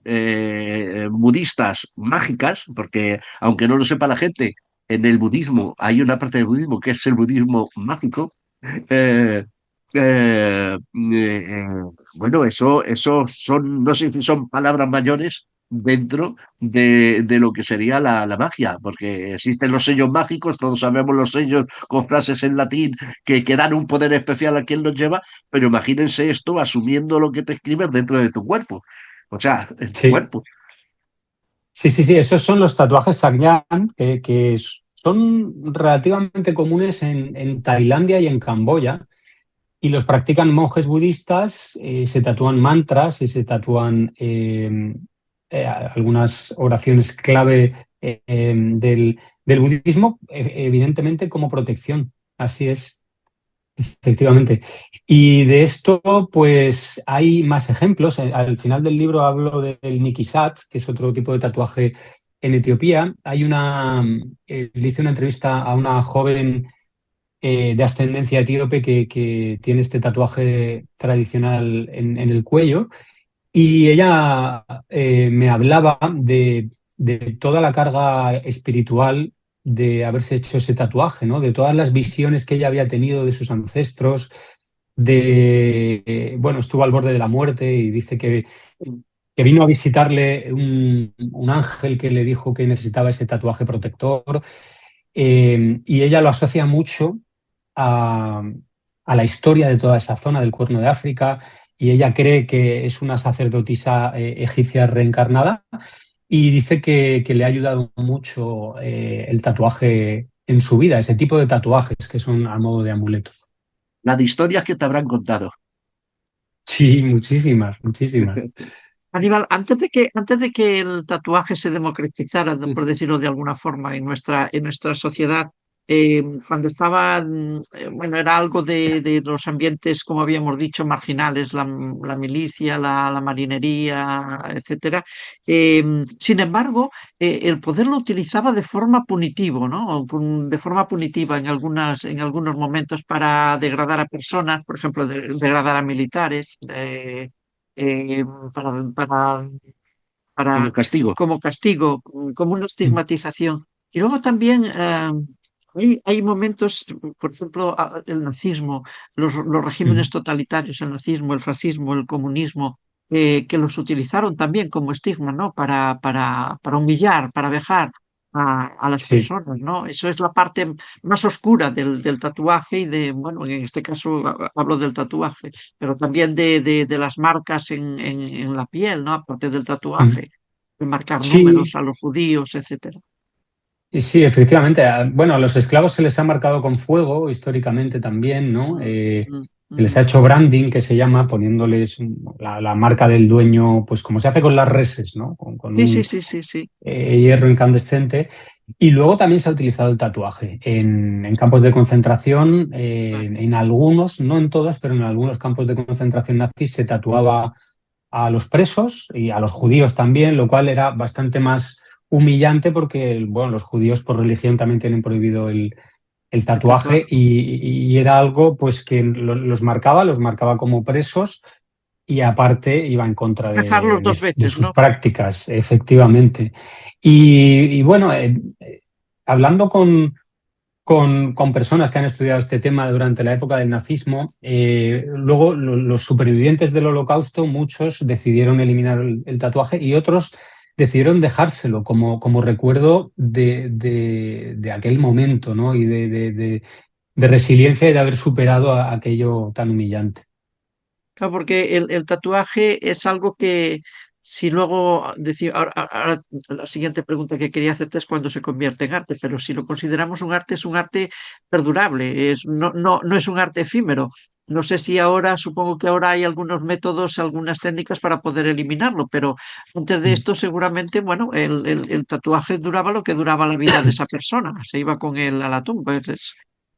budistas mágicas, porque aunque no lo sepa la gente, en el budismo hay una parte del budismo que es el budismo mágico. eh, bueno, eso son, no sé si son palabras mayores dentro de lo que sería la magia, porque existen los sellos mágicos, todos sabemos los sellos con frases en latín que dan un poder especial a quien los lleva, pero imagínense esto asumiendo lo que te escribes dentro de tu cuerpo, o sea, en tu Sí, cuerpo. sí, sí, sí, esos son los tatuajes Sagyan, que son relativamente comunes en Tailandia y en Camboya, y los practican monjes budistas, se tatúan mantras y se tatúan algunas oraciones clave del budismo, evidentemente como protección. Así es. Efectivamente. Y de esto, pues hay más ejemplos. Al final del libro hablo del Nikisat, que es otro tipo de tatuaje en Etiopía. Le hice una entrevista a una joven de ascendencia etíope que tiene este tatuaje tradicional en el cuello. Y ella me hablaba de toda la carga espiritual de haberse hecho ese tatuaje, ¿no? De todas las visiones que ella había tenido de sus ancestros, bueno, estuvo al borde de la muerte y dice que vino a visitarle un ángel que le dijo que necesitaba ese tatuaje protector, y ella lo asocia mucho a, a la historia de toda esa zona del Cuerno de África, y ella cree que es una sacerdotisa egipcia reencarnada, y dice que le ha ayudado mucho el tatuaje en su vida, ese tipo de tatuajes que son a modo de amuleto. La de historias que te habrán contado. Sí, muchísimas, muchísimas. Aníbal, antes de que el tatuaje se democratizara, por decirlo de alguna forma, en nuestra sociedad, cuando estaba, bueno, era algo de los ambientes, como habíamos dicho, marginales, la milicia, la marinería, etcétera. Sin embargo, el poder lo utilizaba de forma punitivo, ¿no? De forma punitiva en algunos momentos para degradar a personas, por ejemplo, degradar a militares, eh, para, para, Como para, castigo. como castigo, como una Mm, estigmatización. Y luego también hay momentos, por ejemplo, el nazismo, los regímenes mm. totalitarios, el nazismo, el fascismo, el comunismo, que los utilizaron también como estigma, ¿no? Para humillar, para vejar a las Sí. personas, ¿no? Eso es la parte más oscura del tatuaje y bueno, en este caso hablo del tatuaje, pero también de las marcas en la piel, ¿no? Aparte del Mm. tatuaje, de marcar números Sí, a los judíos, etcétera. y sí, efectivamente. Bueno, a los esclavos se les ha marcado con fuego históricamente también, ¿no? Mm, mm, Se les mm. ha hecho branding, que se llama, poniéndoles la marca del dueño, pues como se hace con las reses, ¿no? Con Sí, sí, un sí, sí, sí. hierro incandescente. Y luego también se ha utilizado el tatuaje en campos de concentración, Vale. en algunos, no en todos, pero en algunos campos de concentración nazis se tatuaba a los presos y a los judíos también, lo cual era bastante más humillante porque, bueno, los judíos por religión también tienen prohibido el El tatuaje tatuaje. y era algo pues que los marcaba como presos y aparte iba en contra Dejarlos dos de veces, sus ¿no? prácticas, efectivamente. Y bueno, hablando con personas que han estudiado este tema durante la época del nazismo, luego los supervivientes del Holocausto, muchos decidieron eliminar el tatuaje y otros decidieron dejárselo como recuerdo de aquel momento, ¿no? Y de resiliencia y de haber superado aquello tan humillante. Claro, porque el tatuaje es algo que si luego decir, ahora la siguiente pregunta que quería hacerte es cuándo se convierte en arte, pero si lo consideramos un arte, es un arte perdurable, no es un arte efímero. No sé si ahora, supongo que ahora hay algunos métodos, algunas técnicas para poder eliminarlo, pero antes de esto seguramente, bueno, el tatuaje duraba lo que duraba la vida de esa persona, se iba con él a la tumba,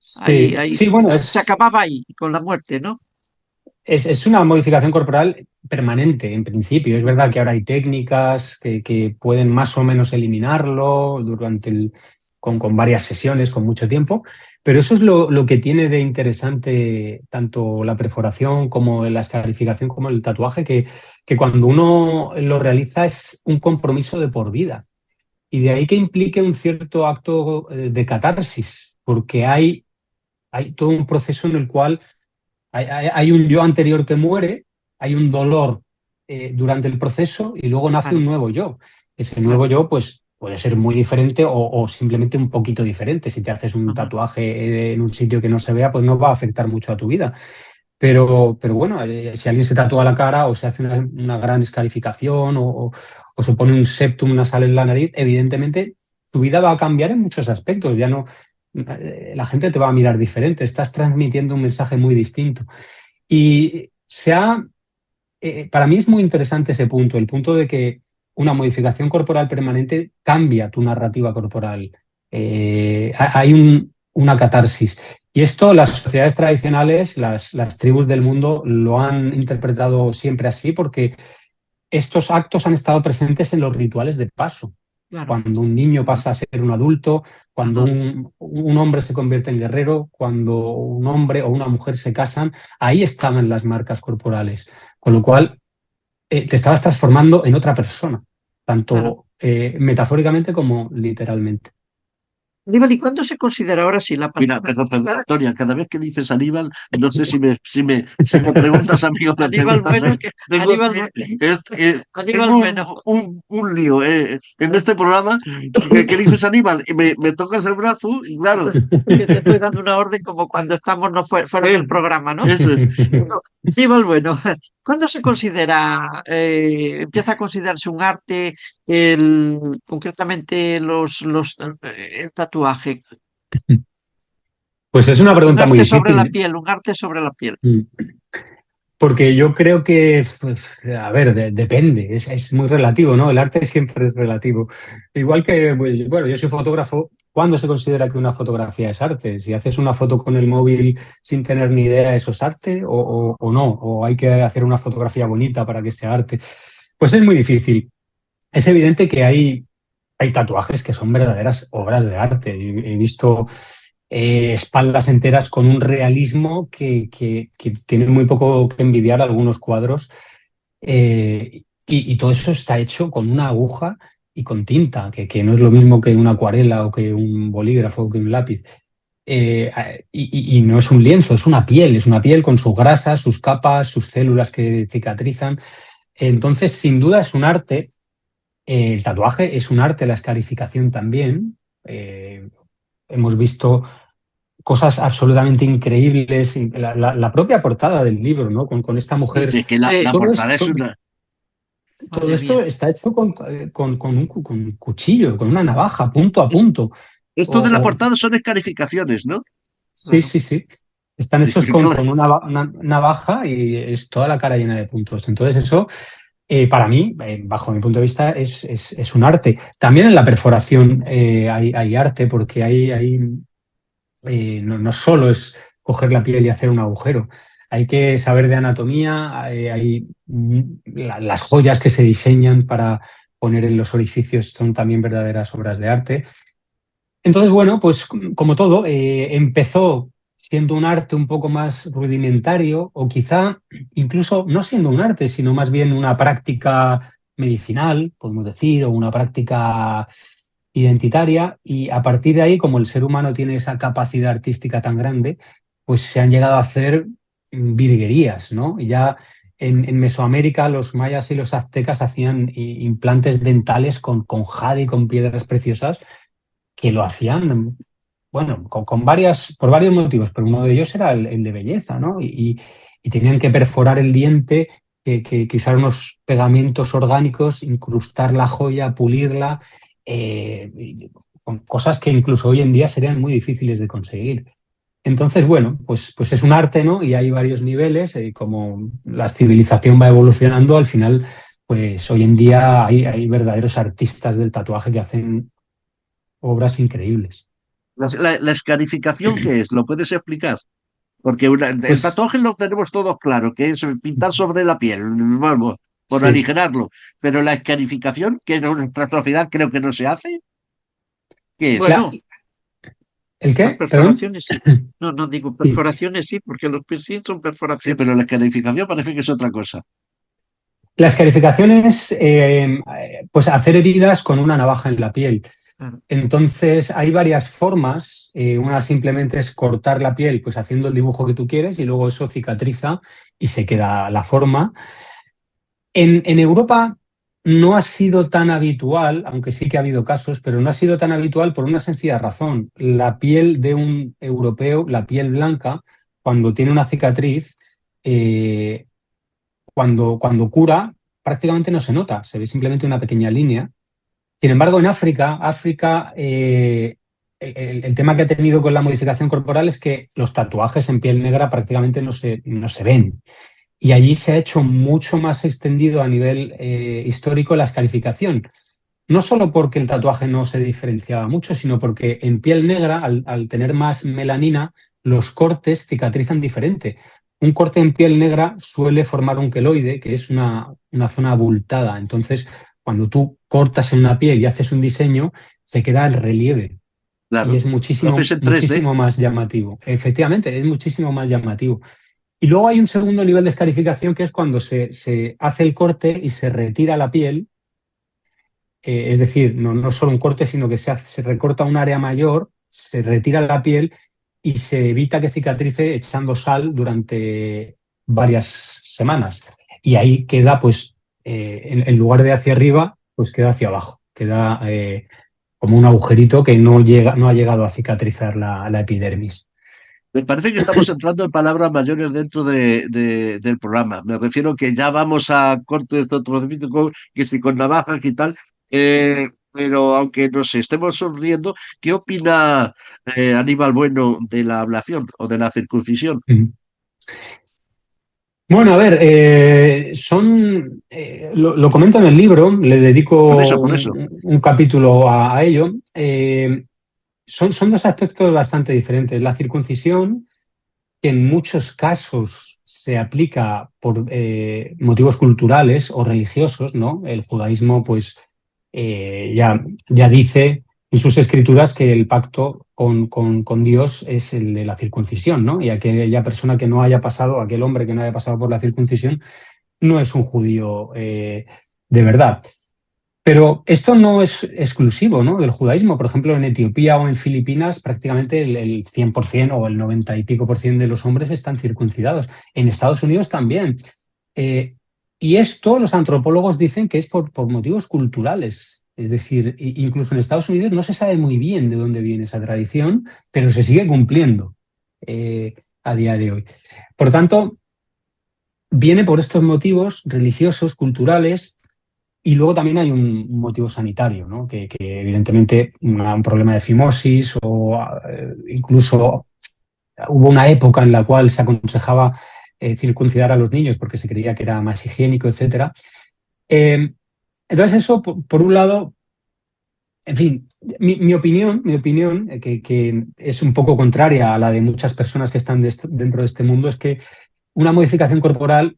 Sí, sí, bueno, se acababa ahí, con la muerte, ¿no? es una modificación corporal permanente, en principio. Es verdad que ahora hay técnicas que pueden más o menos eliminarlo con varias sesiones, con mucho tiempo, pero eso es lo que tiene de interesante tanto la perforación como la escarificación como el tatuaje, que cuando uno lo realiza es un compromiso de por vida. Y de ahí que implique un cierto acto de catarsis, porque hay todo un proceso en el cual hay un yo anterior que muere, hay un dolor durante el proceso y luego nace Claro, un nuevo yo. Ese nuevo claro. yo, pues puede ser muy diferente o simplemente un poquito diferente. Si te haces un Ajá. tatuaje en un sitio que no se vea, pues no va a afectar mucho a tu vida. Pero bueno, si alguien se tatúa la cara o se hace una gran escarificación o se pone un septum nasal en la nariz, evidentemente tu vida va a cambiar en muchos aspectos. Ya no, la gente te va a mirar diferente, estás transmitiendo un mensaje muy distinto. Y para mí es muy interesante ese punto, el punto de que una modificación corporal permanente cambia tu narrativa corporal. Hay una catarsis. Y esto las sociedades tradicionales, las tribus del mundo lo han interpretado siempre así porque estos actos han estado presentes en los rituales de paso. Claro. Cuando un niño pasa a ser un adulto, cuando Ajá. un hombre se convierte en guerrero, cuando un hombre o una mujer se casan, ahí estaban las marcas corporales. Con lo cual, te estabas transformando en otra persona, Claro. tanto metafóricamente como literalmente. Aníbal, ¿y cuándo se considera ahora sí la Mira, palabra? perdón, Antonia, cada vez que dices Aníbal, no sé si me preguntas a mí o me Aníbal preguntas a Bueno, mí. Tengo, Aníbal tengo Bueno. un lío en este programa que dices Aníbal y me tocas el brazo y claro, Que te estoy dando una orden como cuando estamos no fuera eh, del programa, ¿no? eso es. Bueno, Aníbal Bueno, ¿cuándo se considera, empieza a considerarse un arte concretamente el tatuaje? Pues es una Un pregunta muy arte sobre difícil, la ¿eh? piel, un arte sobre la piel. Porque yo creo que, pues, a ver, depende, es muy relativo, ¿no? El arte siempre es relativo. Igual que, bueno, yo soy fotógrafo, ¿cuándo se considera que una fotografía es arte? Si haces una foto con el móvil sin tener ni idea, ¿eso es arte o no? ¿O hay que hacer una fotografía bonita para que sea arte? Pues es muy difícil. Es evidente que hay tatuajes que son verdaderas obras de arte. He visto espaldas enteras con un realismo que tiene muy poco que envidiar a algunos cuadros. Y todo eso está hecho con una aguja y con tinta, que no es lo mismo que una acuarela o que un bolígrafo o que un lápiz. Y no es un lienzo, es una piel con sus grasas, sus capas, sus células que cicatrizan. Entonces, sin duda es un arte. El tatuaje es un arte, la escarificación también. Hemos visto cosas absolutamente increíbles. La propia portada del libro, ¿no? Con esta mujer. Sí, es que la Todo portada es esto, una... todo esto está hecho con un cuchillo, con una navaja, punto a punto. Esto de la O, portada son escarificaciones, ¿no? Sí, Claro. sí, sí. Están Sí, hechos con, claro. con una navaja y es toda la cara llena de puntos. Entonces eso, para mí, bajo mi punto de vista, es un arte. También en la perforación hay arte porque no solo es coger la piel y hacer un agujero. Hay que saber de anatomía, las joyas que se diseñan para poner en los orificios son también verdaderas obras de arte. Entonces, bueno, pues como todo, empezó siendo un arte un poco más rudimentario o quizá incluso no siendo un arte, sino más bien una práctica medicinal, podemos decir, o una práctica identitaria. Y a partir de ahí, como el ser humano tiene esa capacidad artística tan grande, pues se han llegado a hacer virguerías, ¿no? Y ya en Mesoamérica los mayas y los aztecas hacían implantes dentales con jade y con piedras preciosas que lo hacían, bueno, por varios motivos, pero uno de ellos era el de belleza, ¿no? Y tenían que perforar el diente, que usar unos pegamentos orgánicos, incrustar la joya, pulirla, con cosas que incluso hoy en día serían muy difíciles de conseguir. Entonces, bueno, pues es un arte, ¿no? Y hay varios niveles, como la civilización va evolucionando, al final, pues hoy en día hay verdaderos artistas del tatuaje que hacen obras increíbles. La escarificación, ¿qué es? ¿Lo puedes explicar? Porque el Pues tatuaje lo tenemos todos claro, que es pintar sobre la piel, vamos, por sí, aligerarlo. Pero la escarificación, que en nuestra sociedad creo que no se hace, ¿qué es? la, Bueno, ¿el las qué? Perdón. perforaciones sí. No, no digo Sí, perforaciones sí, porque los piercings son Sí, perforaciones. pero la escarificación parece que es otra cosa. la escarificación es pues hacer heridas con una navaja en la piel. Claro. Entonces hay varias formas. Una simplemente es cortar la piel, pues haciendo el dibujo que tú quieres y luego eso cicatriza y se queda la forma. En Europa no ha sido tan habitual, aunque sí que ha habido casos, pero no ha sido tan habitual por una sencilla razón. La piel de un europeo, la piel blanca, cuando tiene una cicatriz, eh, cuando cura, prácticamente no se nota, se ve simplemente una pequeña línea. Sin embargo, en África, el tema que ha tenido con la modificación corporal es que los tatuajes en piel negra prácticamente no se ven. Y allí se ha hecho mucho más extendido a nivel histórico la escarificación. No solo porque el tatuaje no se diferenciaba mucho, sino porque en piel negra, al tener más melanina, los cortes cicatrizan diferente. Un corte en piel negra suele formar un queloide, que es una zona abultada. Entonces, cuando tú cortas en una piel y haces un diseño, se queda el relieve y Claro. es Lo muchísimo, haces en 3D. muchísimo más llamativo. Efectivamente, es muchísimo más llamativo. Y luego hay un segundo nivel de escarificación que es cuando se hace el corte y se retira la piel. Es decir, no solo un corte, sino que se recorta un área mayor, se retira la piel y se evita que cicatrice echando sal durante varias semanas. Y ahí queda, pues, en lugar de hacia arriba, pues queda hacia abajo. Queda como un agujerito que no ha llegado a cicatrizar la epidermis. Me parece que estamos entrando en palabras mayores dentro del programa. Me refiero que ya vamos a cortes de otro tipo, que si con navajas y tal. Pero aunque nos estemos sonriendo, ¿qué opina Aníbal Bueno de la ablación o de la circuncisión? Bueno, a ver, lo comento en el libro, le dedico Por eso. un capítulo a ello. son dos aspectos bastante diferentes. La circuncisión, que en muchos casos se aplica por motivos culturales o religiosos, ¿no? El judaísmo, pues, ya dice en sus escrituras que el pacto con Dios es el de la circuncisión, ¿no? Y aquella persona que no haya pasado, aquel hombre que no haya pasado por la circuncisión, no es un judío de verdad. Pero esto no es exclusivo, ¿no?, del judaísmo. Por ejemplo, en Etiopía o en Filipinas prácticamente el 100% o el 90 y pico por ciento de los hombres están circuncidados. En Estados Unidos también. Eh, y esto los antropólogos dicen que es por motivos culturales. Es decir, incluso en Estados Unidos no se sabe muy bien de dónde viene esa tradición, pero se sigue cumpliendo a día de hoy. Por tanto, viene por estos motivos religiosos, culturales. Y luego también hay un motivo sanitario, ¿no? Que evidentemente un problema de fimosis o incluso hubo una época en la cual se aconsejaba circuncidar a los niños porque se creía que era más higiénico, etcétera. Entonces eso, por un lado, en fin, mi opinión, que es un poco contraria a la de muchas personas que están dentro de este mundo, es que una modificación corporal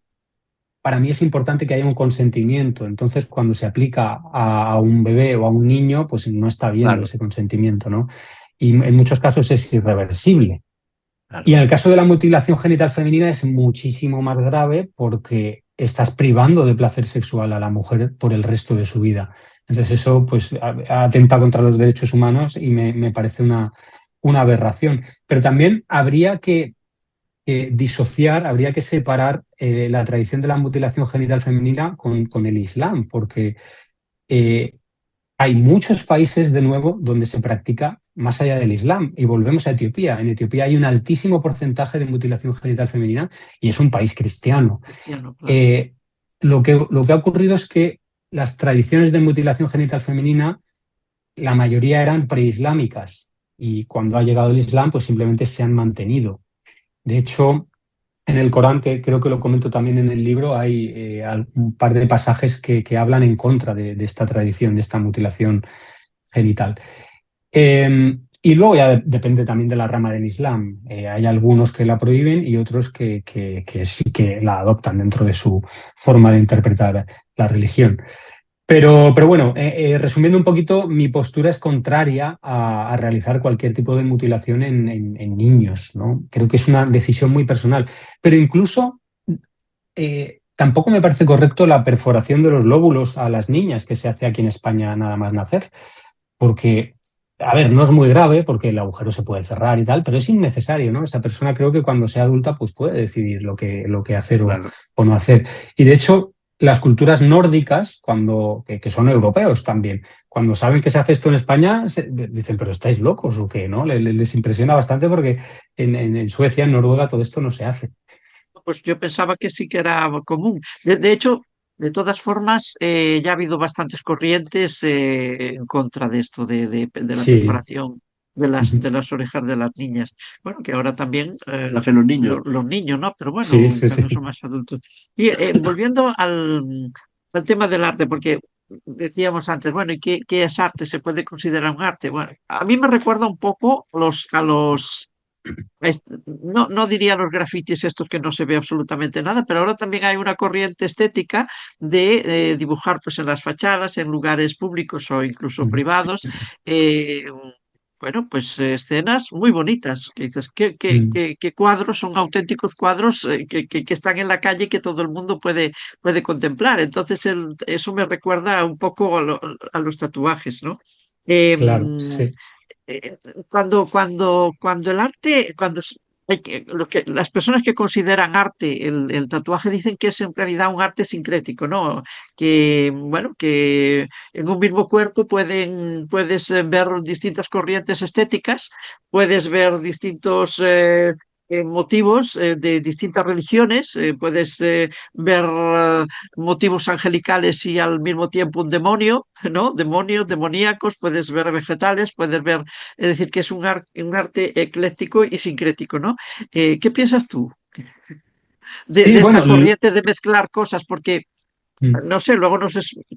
para mí es importante que haya un consentimiento. Entonces, cuando se aplica a un bebé o a un niño, pues no está habiendo Claro, ese consentimiento, ¿no? Y en muchos casos es irreversible. claro. Y en el caso de la mutilación genital femenina es muchísimo más grave porque estás privando de placer sexual a la mujer por el resto de su vida. Entonces eso pues atenta contra los derechos humanos y me parece una aberración. Pero también habría que disociar, habría que separar la tradición de la mutilación genital femenina con el Islam, porque eh, hay muchos países, de nuevo, donde se practica más allá del Islam. Y volvemos a Etiopía. En Etiopía hay un altísimo porcentaje de mutilación genital femenina y es un país cristiano. Cristiano, claro. Eh, lo que ha ocurrido es que las tradiciones de mutilación genital femenina, la mayoría eran preislámicas y cuando ha llegado el Islam, pues simplemente se han mantenido. De hecho, en el Corán, que creo que lo comento también en el libro, hay un par de pasajes que hablan en contra de esta tradición, de esta mutilación genital. Y luego ya depende también de la rama del Islam. Hay algunos que la prohíben y otros que sí que la adoptan dentro de su forma de interpretar la religión. Pero bueno, resumiendo un poquito, mi postura es contraria a realizar cualquier tipo de mutilación en niños, ¿no? Creo que es una decisión muy personal. Pero incluso tampoco me parece correcto la perforación de los lóbulos a las niñas que se hace aquí en España nada más nacer. Porque, a ver, no es muy grave porque el agujero se puede cerrar y tal, pero es innecesario, ¿no? Esa persona creo que cuando sea adulta pues puede decidir lo que hacer Claro. o no hacer. Y de hecho, las culturas nórdicas, que son europeos también, cuando saben que se hace esto en España, dicen, pero ¿estáis locos o qué? ¿No? Les impresiona bastante porque en Suecia, en Noruega, todo esto no se hace. Pues yo pensaba que sí que era común. De hecho, de todas formas, ya ha habido bastantes corrientes en contra de esto, de la Sí. perforación de Ujú. de las orejas de las niñas. Bueno, que ahora también Lo hacen los niños. los niños, ¿no? Pero Sí, bueno, sí, sí. cuando son más adultos. Y volviendo al tema del arte, porque decíamos antes, bueno, ¿y qué es arte? ¿Se puede considerar un arte? Bueno, a mí me recuerda un poco a los no diría los grafitis estos que no se ve absolutamente nada, pero ahora también hay una corriente estética de dibujar pues en las fachadas, en lugares públicos o incluso Ujú. privados, eh, bueno, pues escenas muy bonitas, que dices, Mm. qué cuadros son auténticos cuadros que están en la calle y que todo el mundo puede contemplar. Entonces eso me recuerda un poco a los tatuajes, ¿no? Claro, Em, sí. eh, cuando el arte, las personas que consideran arte el tatuaje dicen que es en realidad un arte sincrético, ¿no? Que, bueno, que en un mismo cuerpo puedes ver distintas corrientes estéticas, puedes ver distintos motivos de distintas religiones, puedes ver motivos angelicales y al mismo tiempo un demonio, ¿no? Demonios, demoníacos, puedes ver vegetales, puedes ver, es decir, que es un arte ecléctico y sincrético, ¿no? ¿Qué piensas tú Sí, de esta bueno, corriente de mezclar cosas? Porque Mm. No sé, luego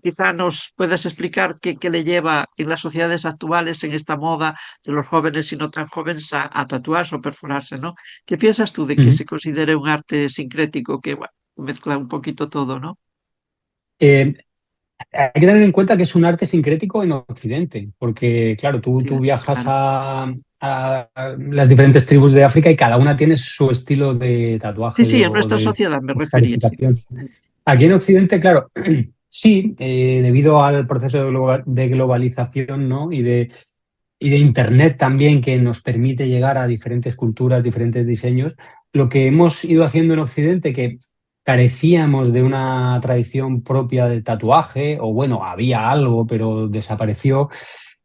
quizá nos puedas explicar qué le lleva en las sociedades actuales, en esta moda de los jóvenes y no tan jóvenes, a tatuarse o perforarse, ¿no? ¿Qué piensas tú de que Mm. se considere un arte sincrético que, bueno, mezcla un poquito todo, ¿no? Eh, Hay que tener en cuenta que es un arte sincrético en Occidente, porque claro, tú viajas Claro. a las diferentes tribus de África y cada una tiene su estilo de Sí, tatuaje sí, en o nuestra de sociedad me refería, sí. escarificación. Aquí en Occidente, claro, sí, debido al proceso de globalización, ¿no? Y de Internet también, que nos permite llegar a diferentes culturas, diferentes diseños, lo que hemos ido haciendo en Occidente, que carecíamos de una tradición propia del tatuaje, o bueno, había algo, pero desapareció.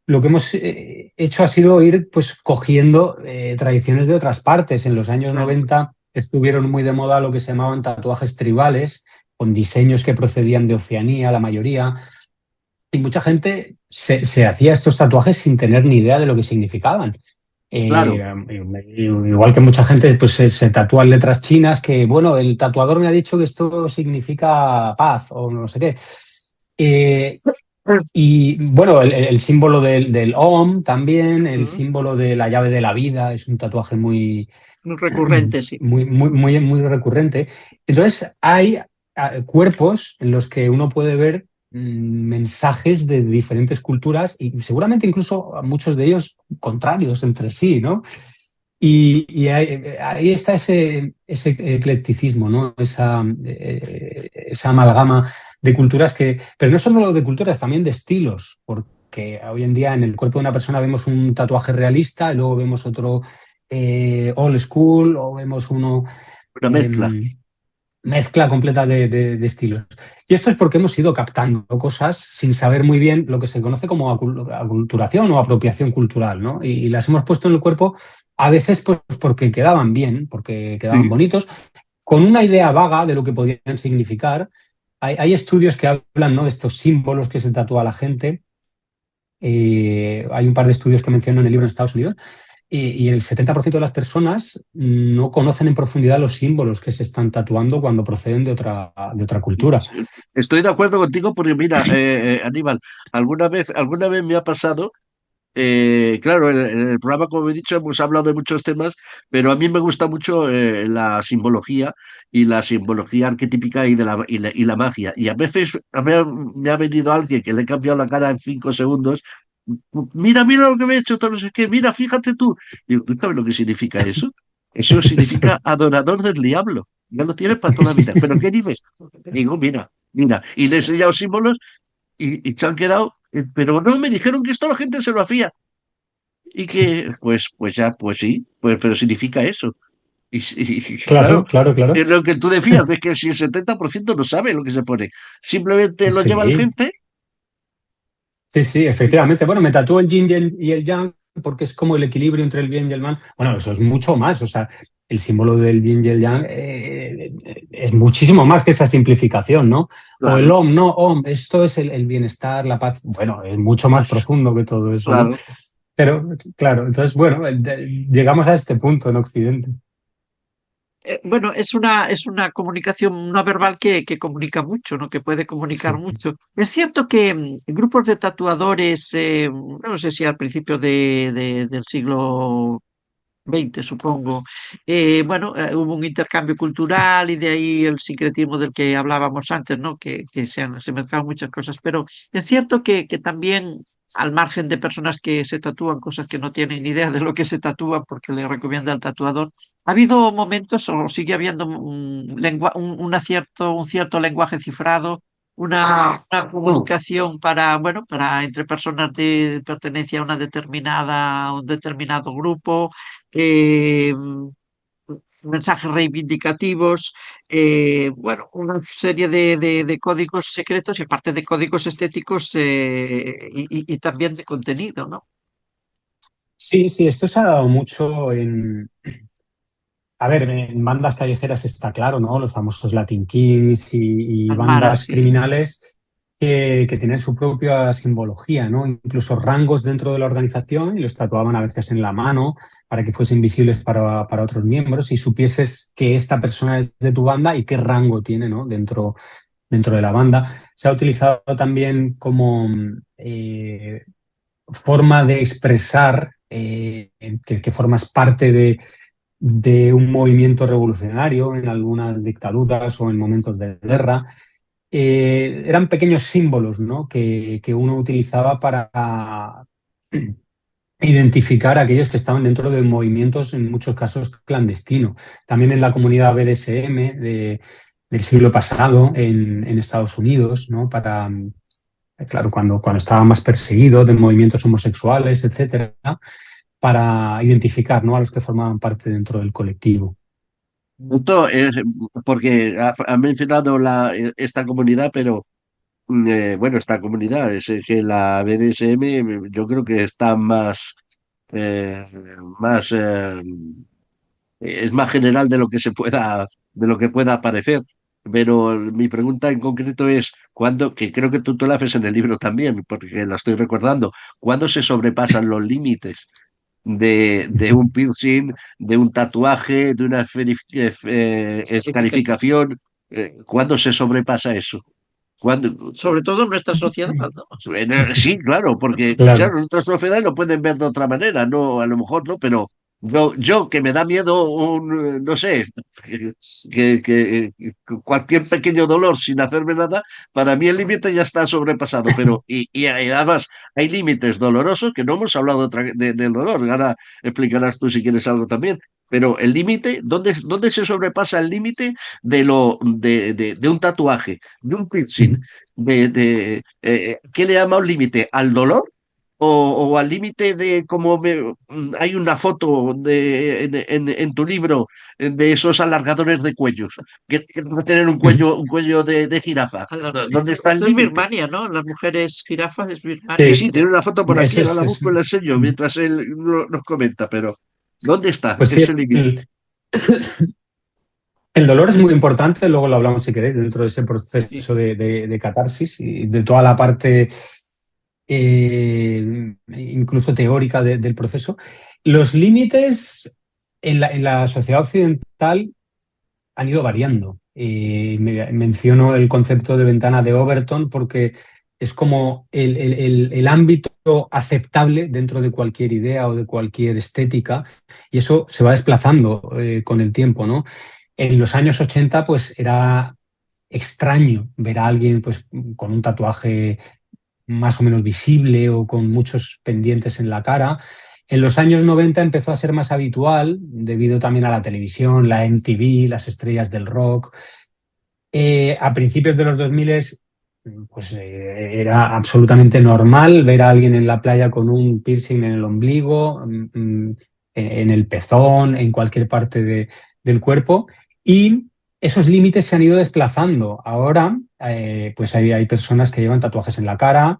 Lo que hemos hecho ha sido ir pues cogiendo tradiciones de otras partes. En los años Claro. 90 estuvieron muy de moda lo que se llamaban tatuajes tribales, con diseños que procedían de Oceanía, la mayoría, y mucha gente se hacía estos tatuajes sin tener ni idea de lo que significaban. Claro. Igual que mucha gente pues, se tatúa letras chinas que, bueno, el tatuador me ha dicho que esto significa paz o no sé qué. Eh, y bueno, el símbolo del Om también, el Mm, símbolo de la llave de la vida, es un tatuaje muy, muy recurrente, sí. muy recurrente. Entonces, hay cuerpos en los que uno puede ver mensajes de diferentes culturas y seguramente incluso muchos de ellos contrarios entre sí, ¿no? Y ahí está ese eclecticismo, ¿no? Esa amalgama de culturas pero no solo de culturas, también de estilos, porque hoy en día en el cuerpo de una persona vemos un tatuaje realista y luego vemos otro old school o vemos uno Una mezcla. eh, mezcla completa de estilos. Y esto es porque hemos ido captando cosas sin saber muy bien lo que se conoce como aculturación o apropiación cultural, ¿no? Y las hemos puesto en el cuerpo a veces pues, porque quedaban bien, porque quedaban Sí. bonitos, con una idea vaga de lo que podían significar. Hay estudios que hablan, ¿no?, de estos símbolos que se tatúa la gente. Hay un par de estudios que menciono en el libro en Estados Unidos, y el 70% de las personas no conocen en profundidad los símbolos que se están tatuando cuando proceden de otra cultura. Estoy de acuerdo contigo porque mira, Aníbal, alguna vez me ha pasado. Claro, en el programa, como he dicho, hemos hablado de muchos temas, pero a mí me gusta mucho la simbología y la simbología arquetípica y la magia. Y a veces me ha venido alguien que le he cambiado la cara en 5 segundos. Mira, mira lo que me he hecho, todo no sé qué, mira, fíjate tú. Digo, ¿tú sabes lo que significa eso? Eso significa adorador del diablo. Ya lo tienes para toda la vida. ¿Pero qué dices? Digo, mira, mira. Y le he enseñado símbolos y se han quedado. Pero no, me dijeron que esto la gente se lo hacía. Y que, pues ya, pues sí, pues, pero significa eso. Claro, Claro, claro, claro. es lo que tú decías, de que si el 70% no sabe lo que se pone, simplemente lo lleva la Sí, gente. sí, sí, efectivamente. Bueno, me tatúo el yin y el yang porque es como el equilibrio entre el bien y el mal. Bueno, eso es mucho más. O sea, el símbolo del yin y el yang es muchísimo más que esa simplificación, ¿no? O el Claro, om, no, om, esto es el bienestar, la paz. Bueno, es mucho más profundo que todo eso, ¿no? claro. Pero, claro, entonces, bueno, llegamos a este punto en Occidente. Bueno, es una comunicación no verbal que comunica mucho, ¿no? Que puede comunicar Sí. mucho. Es cierto que grupos de tatuadores, no sé si al principio del siglo XX, supongo, bueno, hubo un intercambio cultural y de ahí el sincretismo del que hablábamos antes, ¿no? Que se mezclaban muchas cosas, pero es cierto que también, al margen de personas que se tatúan cosas que no tienen ni idea de lo que se tatúan porque le recomienda el tatuador, ha habido momentos o sigue habiendo un cierto lenguaje cifrado, una comunicación bueno, para entre personas de pertenencia a un determinado grupo, eh, mensajes reivindicativos, bueno, una serie de códigos secretos y aparte de códigos estéticos, y también de contenido, ¿no? Sí, sí, esto se ha dado mucho a ver, en bandas callejeras está claro, ¿no? Los famosos Latin Kings y Las maras, bandas sí. criminales que tienen su propia simbología, ¿no? Incluso rangos dentro de la organización y los tatuaban a veces en la mano para que fuesen visibles para otros miembros y supieses que esta persona es de tu banda y qué rango tiene, ¿no? dentro de la banda. Se ha utilizado también como forma de expresar que formas parte de un movimiento revolucionario en algunas dictaduras o en momentos de guerra. Eran pequeños símbolos, ¿no?, que uno utilizaba para identificar a aquellos que estaban dentro de movimientos, en muchos casos clandestinos. También en la comunidad BDSM del siglo pasado en Estados Unidos, ¿no?, para, claro, cuando estaba más perseguido, de movimientos homosexuales, etcétera, para identificar, ¿no?, a los que formaban parte dentro del colectivo. Esto es porque ha mencionado esta comunidad, pero bueno, esta comunidad es que la BDSM yo creo que está eh, más es más general de lo que de lo que pueda parecer. Pero mi pregunta en concreto es, ¿cuándo, que creo que tú lo haces en el libro también, porque la estoy recordando, ¿cuándo se sobrepasan los límites de un piercing, de un tatuaje, de una escarificación? ¿Cuándo se sobrepasa eso? ¿Cuándo? Sobre todo en nuestra sociedad, ¿no? Sí, claro, porque Claro. claro, nuestras sociedades lo pueden ver de otra manera, no, a lo mejor no, pero yo que me da miedo no sé, que cualquier pequeño dolor sin hacerme nada, para mí el límite ya está sobrepasado, pero y además hay límites dolorosos que no hemos hablado del dolor, ahora explicarás tú si quieres algo también. Pero el límite, ¿dónde se sobrepasa el límite de un tatuaje, de un piercing? ¿Qué le llama un límite? ¿Al dolor? O al límite de hay una foto en tu libro de esos alargadores de cuellos, que va a tener un cuello de jirafa? ¿Dónde está el Esto es límite? Birmania, ¿no? Las mujeres jirafas es Sí, Birmania, sí, Sí, tiene creo. una foto por aquí, eso ahora la es. busco y la enseño mientras él nos comenta, pero ¿dónde está Pues sí, ese límite? el dolor es muy importante, luego lo hablamos si queréis, dentro de ese Sí. proceso de catarsis y de toda la parte incluso teórica del proceso. Los límites en la sociedad occidental han ido variando. Menciono el concepto de ventana de Overton porque es como el ámbito aceptable dentro de cualquier idea o de cualquier estética, y eso se va desplazando con el tiempo, ¿no? En los años 80 pues era extraño ver a alguien pues con un tatuaje más o menos visible o con muchos pendientes en la cara. En los años 90 empezó a ser más habitual, debido también a la televisión, la MTV, las estrellas del rock. A principios de los 2000 pues era absolutamente normal ver a alguien en la playa con un piercing en el ombligo, en el pezón, en cualquier parte del cuerpo. Y esos límites se han ido desplazando. Ahora, pues hay personas que llevan tatuajes en la cara,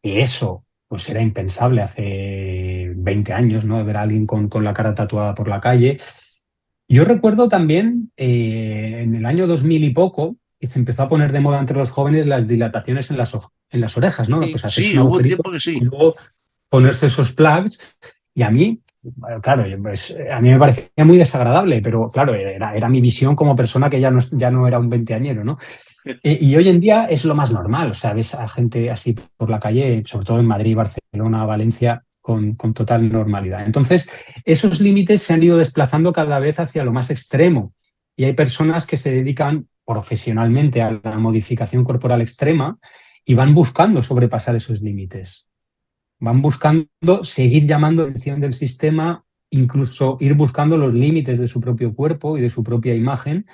y eso pues era impensable hace 20 años, ¿no? De ver a alguien con la cara tatuada por la calle. Yo recuerdo también en el año 2000 y poco que se empezó a poner de moda entre los jóvenes las dilataciones en las orejas, ¿no? Sí. Pues hacerse Sí, un hubo un agujerito tiempo que sí. y luego ponerse esos plugs. Y a mí, bueno, claro, pues, a mí me parecía muy desagradable, pero claro, era mi visión como persona que ya no era un veinteañero, ¿no? Y hoy en día es lo más normal, o sea, ves a gente así por la calle, sobre todo en Madrid, Barcelona, Valencia, con total normalidad. Entonces, esos límites se han ido desplazando cada vez hacia lo más extremo, y hay personas que se dedican profesionalmente a la modificación corporal extrema y van buscando sobrepasar esos límites, van buscando seguir llamando la atención del sistema, incluso ir buscando los límites de su propio cuerpo y de su propia imagen.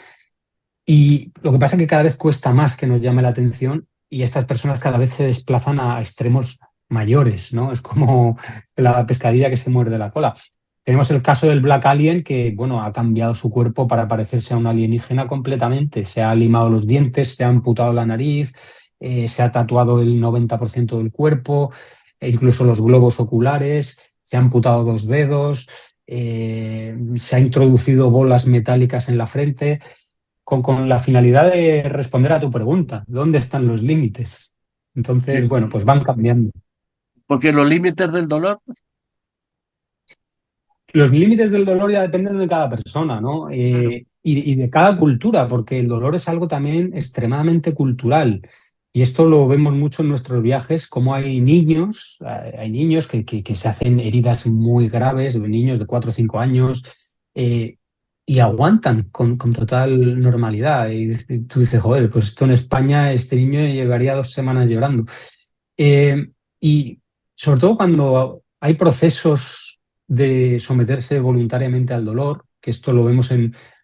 Y lo que pasa es que cada vez cuesta más que nos llame la atención, y estas personas cada vez se desplazan a extremos mayores, ¿no? Es como la pescadilla que se muerde la cola. Tenemos el caso del Black Alien, que, bueno, ha cambiado su cuerpo para parecerse a un alienígena completamente. Se ha limado los dientes, se ha amputado la nariz, se ha tatuado el 90% del cuerpo, e incluso los globos oculares, se ha amputado 2 dedos, se ha introducido bolas metálicas en la frente con la finalidad de responder a tu pregunta: ¿dónde están los límites? Entonces, bueno, pues van cambiando. Porque los límites del dolor, Los límites del dolor ya dependen de cada persona, ¿no? claro, y de cada cultura, porque el dolor es algo también extremadamente cultural. Y esto lo vemos mucho en nuestros viajes, como hay niños que se hacen heridas muy graves, niños de 4 o 5 años, y aguantan con total normalidad. Y tú dices, joder, pues esto en España, este niño llevaría 2 semanas llorando. Y sobre todo cuando hay procesos de someterse voluntariamente al dolor, que esto lo vemos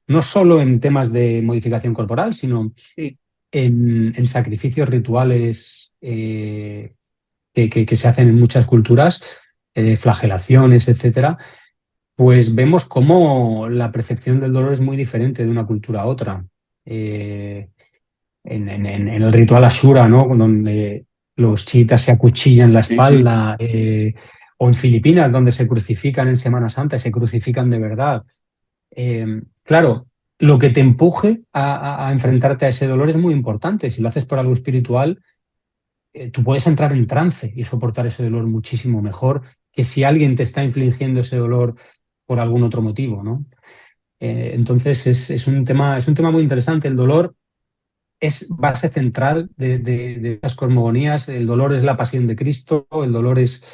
no solo en temas de modificación corporal, sino Sí. en sacrificios rituales que se hacen en muchas culturas, flagelaciones, etcétera, pues vemos cómo la percepción del dolor es muy diferente de una cultura a otra. En el ritual Ashura, ¿no? Donde los chiitas se acuchillan la Sí, sí. espalda, o en Filipinas, donde se crucifican en Semana Santa y se crucifican de verdad. Claro, lo que te empuje a enfrentarte a ese dolor es muy importante. Si lo haces por algo espiritual, tú puedes entrar en trance y soportar ese dolor muchísimo mejor que si alguien te está infligiendo ese dolor por algún otro motivo, ¿no? Entonces es un tema muy interesante. El dolor es base central de las cosmogonías. El dolor es la pasión de Cristo, el dolor es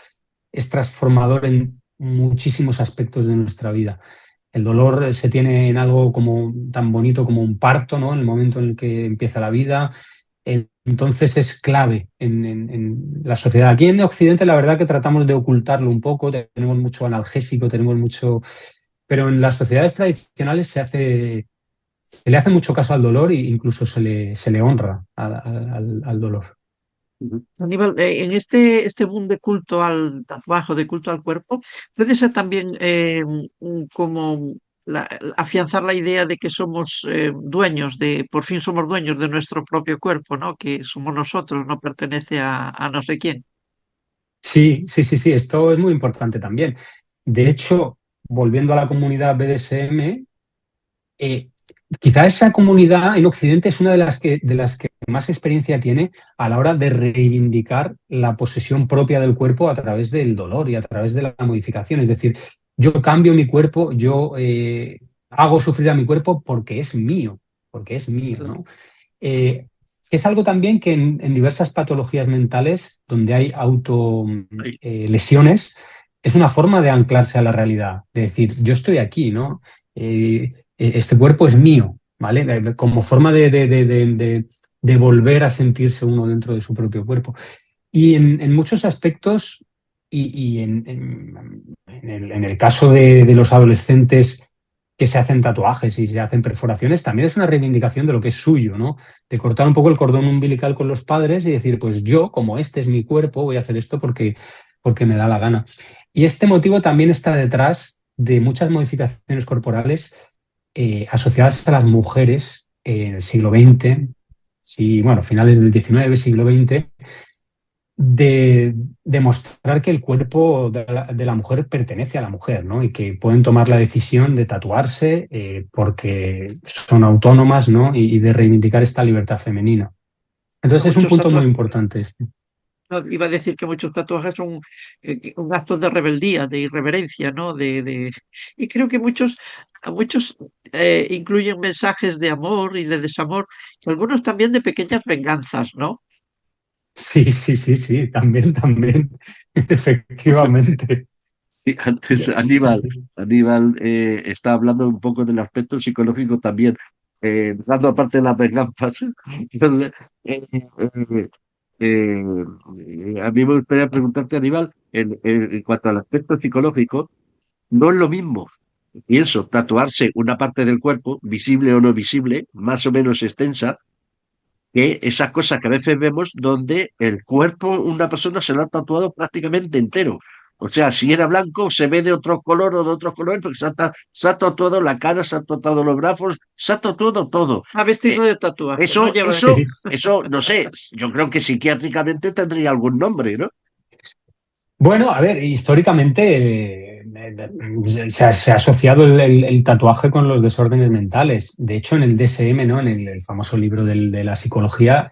transformador en muchísimos aspectos de nuestra vida. El dolor se tiene en algo como tan bonito como un parto, ¿no? En el momento en el que empieza la vida. Entonces es clave en la sociedad. Aquí en Occidente la verdad que tratamos de ocultarlo un poco, tenemos mucho analgésico, tenemos mucho... Pero en las sociedades tradicionales se le hace mucho caso al dolor e incluso se le honra al dolor. Aníbal, en este boom de culto al tatuaje, de culto al cuerpo, puede ser también como afianzar la idea de que somos dueños por fin somos dueños de nuestro propio cuerpo, ¿no? Que somos nosotros, no pertenece a no sé quién. Sí, sí, sí, sí, esto es muy importante también. De hecho, volviendo a la comunidad BDSM, eh, quizá esa comunidad en Occidente es una de las que más experiencia tiene a la hora de reivindicar la posesión propia del cuerpo a través del dolor y a través de la modificación. Es decir, yo cambio mi cuerpo, yo hago sufrir a mi cuerpo porque es mío, ¿no? Eh, es algo también que en diversas patologías mentales donde hay Ay, lesiones, es una forma de anclarse a la realidad, de decir, yo estoy aquí, ¿no? Este cuerpo es mío, ¿vale? Como forma de volver a sentirse uno dentro de su propio cuerpo. Y en muchos aspectos, y en el caso de los adolescentes que se hacen tatuajes y se hacen perforaciones, también es una reivindicación de lo que es suyo, ¿no? De cortar un poco el cordón umbilical con los padres y decir, pues yo, como este es mi cuerpo, voy a hacer esto porque me da la gana. Y este motivo también está detrás de muchas modificaciones corporales asociadas a las mujeres en el siglo XX, sí, bueno, finales del XIX, siglo XX, de demostrar que el cuerpo de la mujer pertenece a la mujer, ¿no? Y que pueden tomar la decisión de tatuarse porque son autónomas, ¿no? Y de reivindicar esta libertad femenina. Entonces es un muchos punto muy tatuajes, importante este. no, iba a decir que muchos tatuajes son un acto de rebeldía, de irreverencia, ¿no? Y creo que muchos incluyen mensajes de amor y de desamor, y algunos también de pequeñas venganzas, ¿no? Sí, sí, sí, sí, también, también, efectivamente. Y antes Sí, Aníbal, sí. Aníbal está hablando un poco del aspecto psicológico también, dando aparte de las venganzas. eh, eh, a mí me gustaría preguntarte, Aníbal, en cuanto al aspecto psicológico, no es lo mismo, pienso, tatuarse una parte del cuerpo, visible o no visible, más o menos extensa, que esas cosas que a veces vemos donde el cuerpo, una persona se lo ha tatuado prácticamente entero. O sea, si era blanco, se ve de otro color o de otros colores, porque se ha tatuado la cara, se ha tatuado los brazos, se ha tatuado todo. Ha vestido Eh, de tatuaje, no eso, lleva. eso, Sí. eso, no sé, yo creo que psiquiátricamente tendría algún nombre, ¿no? Bueno, a ver, históricamente se ha asociado el tatuaje con los desórdenes mentales. De hecho, en el DSM, ¿no? En el famoso libro de la psicología,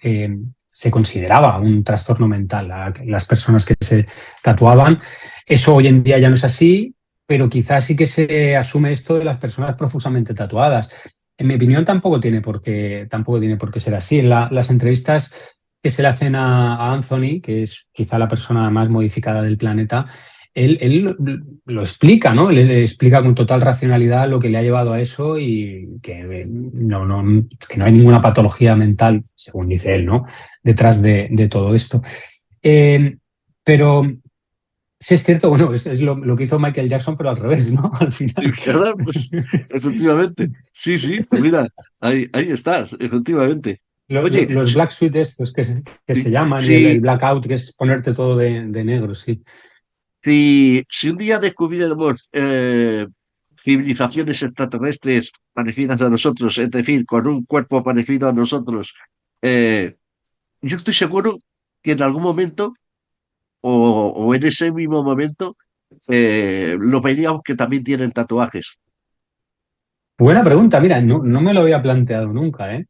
se consideraba un trastorno mental a las personas que se tatuaban. Eso hoy en día ya no es así, pero quizás sí que se asume esto de las personas profusamente tatuadas. En mi opinión, tampoco tiene por qué ser así. En las entrevistas que se le hacen a Anthony, que es quizá la persona más modificada del planeta, él lo explica, ¿no? Él explica con total racionalidad lo que le ha llevado a eso y que no hay ninguna patología mental, según dice él, ¿no? Detrás de todo esto. Pero sí es cierto, bueno, es lo que hizo Michael Jackson, pero al revés, ¿no? Al Sí, final. claro, pues, efectivamente. Sí, sí, pues mira, ahí estás, efectivamente. Oye, Los black suit estos que se llaman y el si, blackout, que es ponerte todo de negro, sí. si un día descubriéramos civilizaciones extraterrestres parecidas a nosotros, es decir, con un cuerpo parecido a nosotros, eh, yo estoy seguro que en algún momento o en ese mismo momento lo veríamos que también tienen tatuajes. Buena pregunta, mira, no me lo había planteado nunca, ¿eh?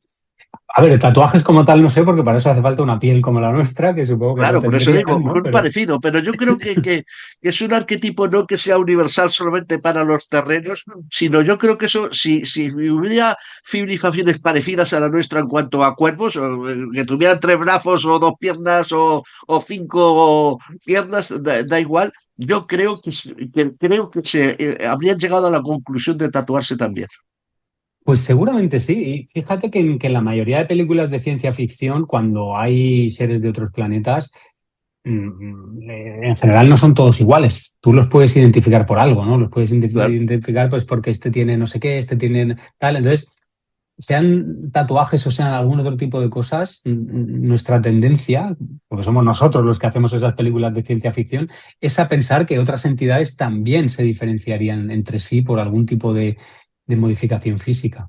A ver, tatuajes como tal no sé, porque para eso hace falta una piel como la nuestra, que supongo que no Claro, por eso digo, tendrían, ¿no? un Pero parecido, pero yo creo que es un arquetipo no que sea universal solamente para los terrenos, sino yo creo que eso, si hubiera civilizaciones parecidas a la nuestra en cuanto a cuerpos, o, que tuvieran tres brazos o dos piernas o cinco piernas, da igual, yo creo que se habrían llegado a la conclusión de tatuarse también. pues seguramente sí. Y fíjate que en la mayoría de películas de ciencia ficción, cuando hay seres de otros planetas, en general no son todos iguales. Tú los puedes identificar por algo, ¿no? Los puedes Claro. identificar pues porque este tiene no sé qué, este tiene tal. Entonces, sean tatuajes o sean algún otro tipo de cosas, nuestra tendencia, porque somos nosotros los que hacemos esas películas de ciencia ficción, es a pensar que otras entidades también se diferenciarían entre sí por algún tipo de modificación física.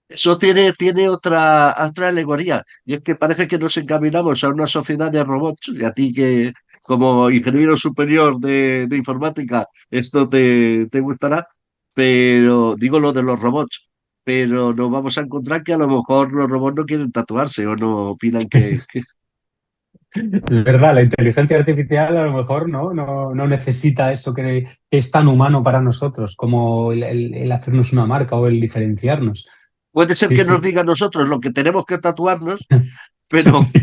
Eso tiene otra alegoría, y es que parece que nos encaminamos a una sociedad de robots, y a ti que como ingeniero superior de informática esto te gustará, pero digo lo de los robots, pero nos vamos a encontrar que a lo mejor los robots no quieren tatuarse o no opinan que... Es verdad, la inteligencia artificial a lo mejor no necesita eso que es tan humano para nosotros como el hacernos una marca o el diferenciarnos. Puede ser Sí, que nos sí. diga a nosotros lo que tenemos que tatuarnos, Sí, pero sí.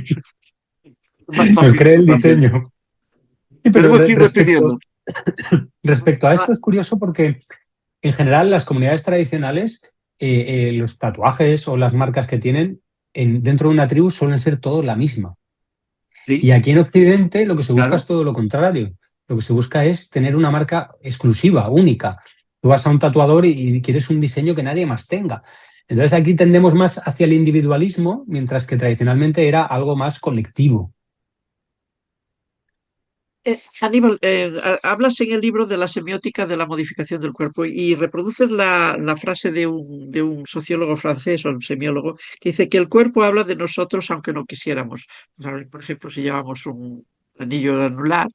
es más Nos fácil cree eso el también. diseño. Sí, pero Tenemos que ir decidiendo. respecto a esto es curioso porque en general las comunidades tradicionales, los tatuajes o las marcas que tienen dentro de una tribu suelen ser todos la misma. Y Sí, aquí en Occidente lo que se busca claro. es todo lo contrario. Lo que se busca es tener una marca exclusiva, única. Tú vas a un tatuador y quieres un diseño que nadie más tenga. Entonces aquí tendemos más hacia el individualismo, mientras que tradicionalmente era algo más colectivo. Aníbal, hablas en el libro de la semiótica de la modificación del cuerpo y reproduces la frase de un sociólogo francés o un semiólogo que dice que el cuerpo habla de nosotros aunque no quisiéramos. O sea, por ejemplo, si llevamos un anillo anular,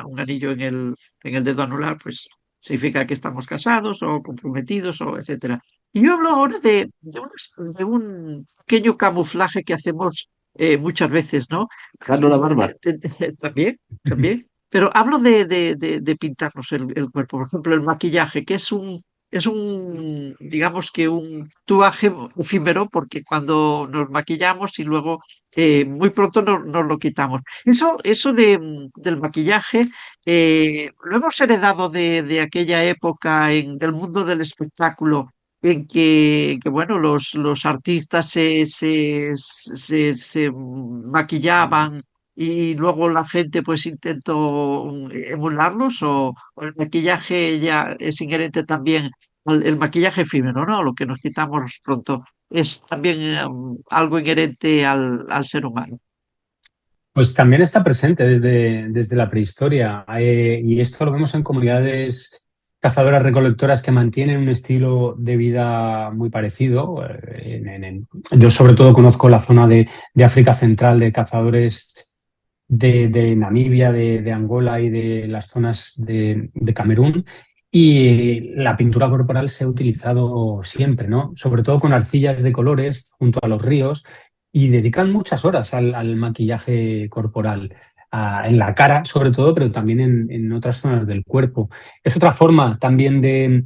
un anillo en el dedo anular, pues significa que estamos casados o comprometidos o etcétera. Y yo hablo ahora de un pequeño camuflaje que hacemos muchas veces, ¿no? Dejando la barba. También, también. Pero hablo de pintarnos el cuerpo. Por ejemplo, el maquillaje, que digamos que un tuaje efímero, porque cuando nos maquillamos y luego muy pronto nos lo quitamos. Eso del maquillaje lo hemos heredado de aquella época del mundo del espectáculo en que, bueno, los artistas se maquillaban y luego la gente pues intentó emularlos o el maquillaje ya es inherente también al el maquillaje efímero, ¿no? Lo que nos quitamos pronto es también algo inherente al ser humano. Pues también está presente desde la prehistoria, y esto lo vemos en comunidades cazadoras recolectoras que mantienen un estilo de vida muy parecido. Yo sobre todo conozco la zona de África Central de cazadores de Namibia, de Angola y de las zonas de Camerún. Y la pintura corporal se ha utilizado siempre, ¿no? Sobre todo con arcillas de colores junto a los ríos y dedican muchas horas al maquillaje corporal, en la cara sobre todo, pero también en otras zonas del cuerpo. Es otra forma también de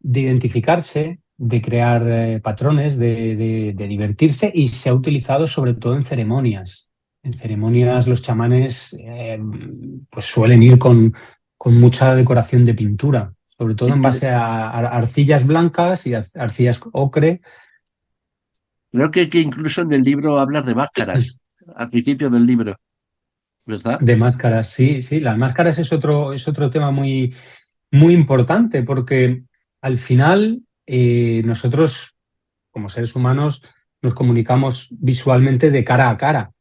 identificarse, de crear patrones, de divertirse, y se ha utilizado sobre todo en ceremonias. En ceremonias los chamanes pues suelen ir con mucha decoración de pintura, sobre todo en base a arcillas blancas y arcillas ocre. Creo que incluso en el libro hablas de máscaras, al principio del libro, ¿verdad? De máscaras, sí, sí. Las máscaras es otro tema muy, muy importante, porque al final nosotros, como seres humanos, nos comunicamos visualmente de cara a cara,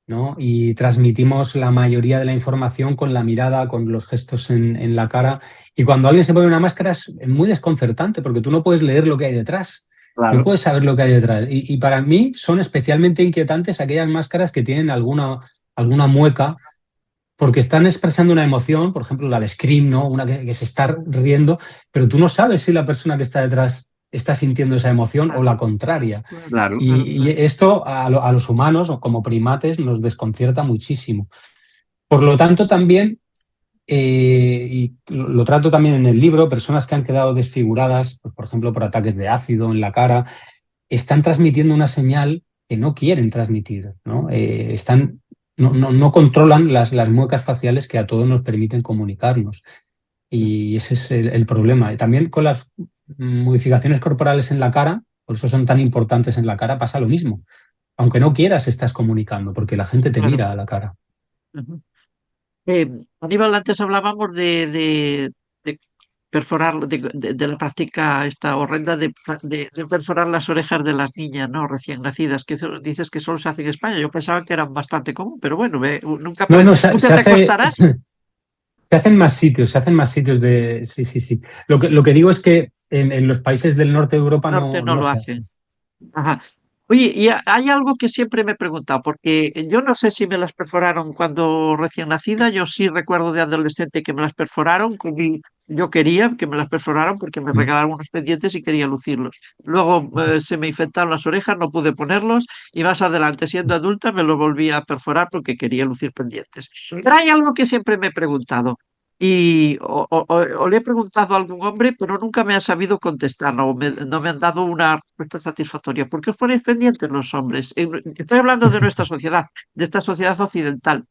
¿no? Y transmitimos la mayoría de la información con la mirada, con los gestos en la cara. Y cuando alguien se pone una máscara es muy desconcertante, porque tú no puedes leer lo que hay detrás. No Claro. puedes saber lo que hay detrás. Y para mí son especialmente inquietantes aquellas máscaras que tienen alguna mueca, porque están expresando una emoción, por ejemplo, la de Scream, ¿no? Una que se está riendo, pero tú no sabes si la persona que está detrás está sintiendo esa emoción o la contraria. Claro. Y esto a los humanos o como primates nos desconcierta muchísimo. Por lo tanto, también, y lo trato también en el libro, personas que han quedado desfiguradas, pues, por ejemplo, por ataques de ácido en la cara, están transmitiendo una señal que no quieren transmitir, ¿no? No controlan las muecas faciales que a todos nos permiten comunicarnos. Y ese es el problema. Y también con las modificaciones corporales en la cara, por eso son tan importantes en la cara, pasa lo mismo. Aunque no quieras, estás comunicando, porque la gente te Claro. mira a la cara. Ujú. Aníbal, antes hablábamos de perforar, de la práctica esta horrenda de perforar las orejas de las niñas, ¿no? Recién nacidas, que dices que solo se hace en España. Yo pensaba que eran bastante común, pero bueno, nunca, No, no, nunca te acostarás. se hacen más sitios, se hacen más sitios de. Sí, sí, sí. Lo que digo es que en los países del norte de Europa Norte no no lo se hace. hacen. Ajá. Oye, y hay algo que siempre me he preguntado, porque yo no sé si me las perforaron cuando recién nacida, yo sí recuerdo de adolescente que me las perforaron, yo quería que me las perforaran porque me regalaron unos pendientes y quería lucirlos. Luego se me infectaron las orejas, no pude ponerlos y más adelante, siendo adulta, me lo volví a perforar porque quería lucir pendientes. Pero hay algo que siempre me he preguntado. Y o le he preguntado a algún hombre, pero nunca me ha sabido contestar, no me han dado una respuesta satisfactoria. ¿Por qué os ponéis pendientes los hombres? Estoy hablando de nuestra sociedad, de esta sociedad occidental,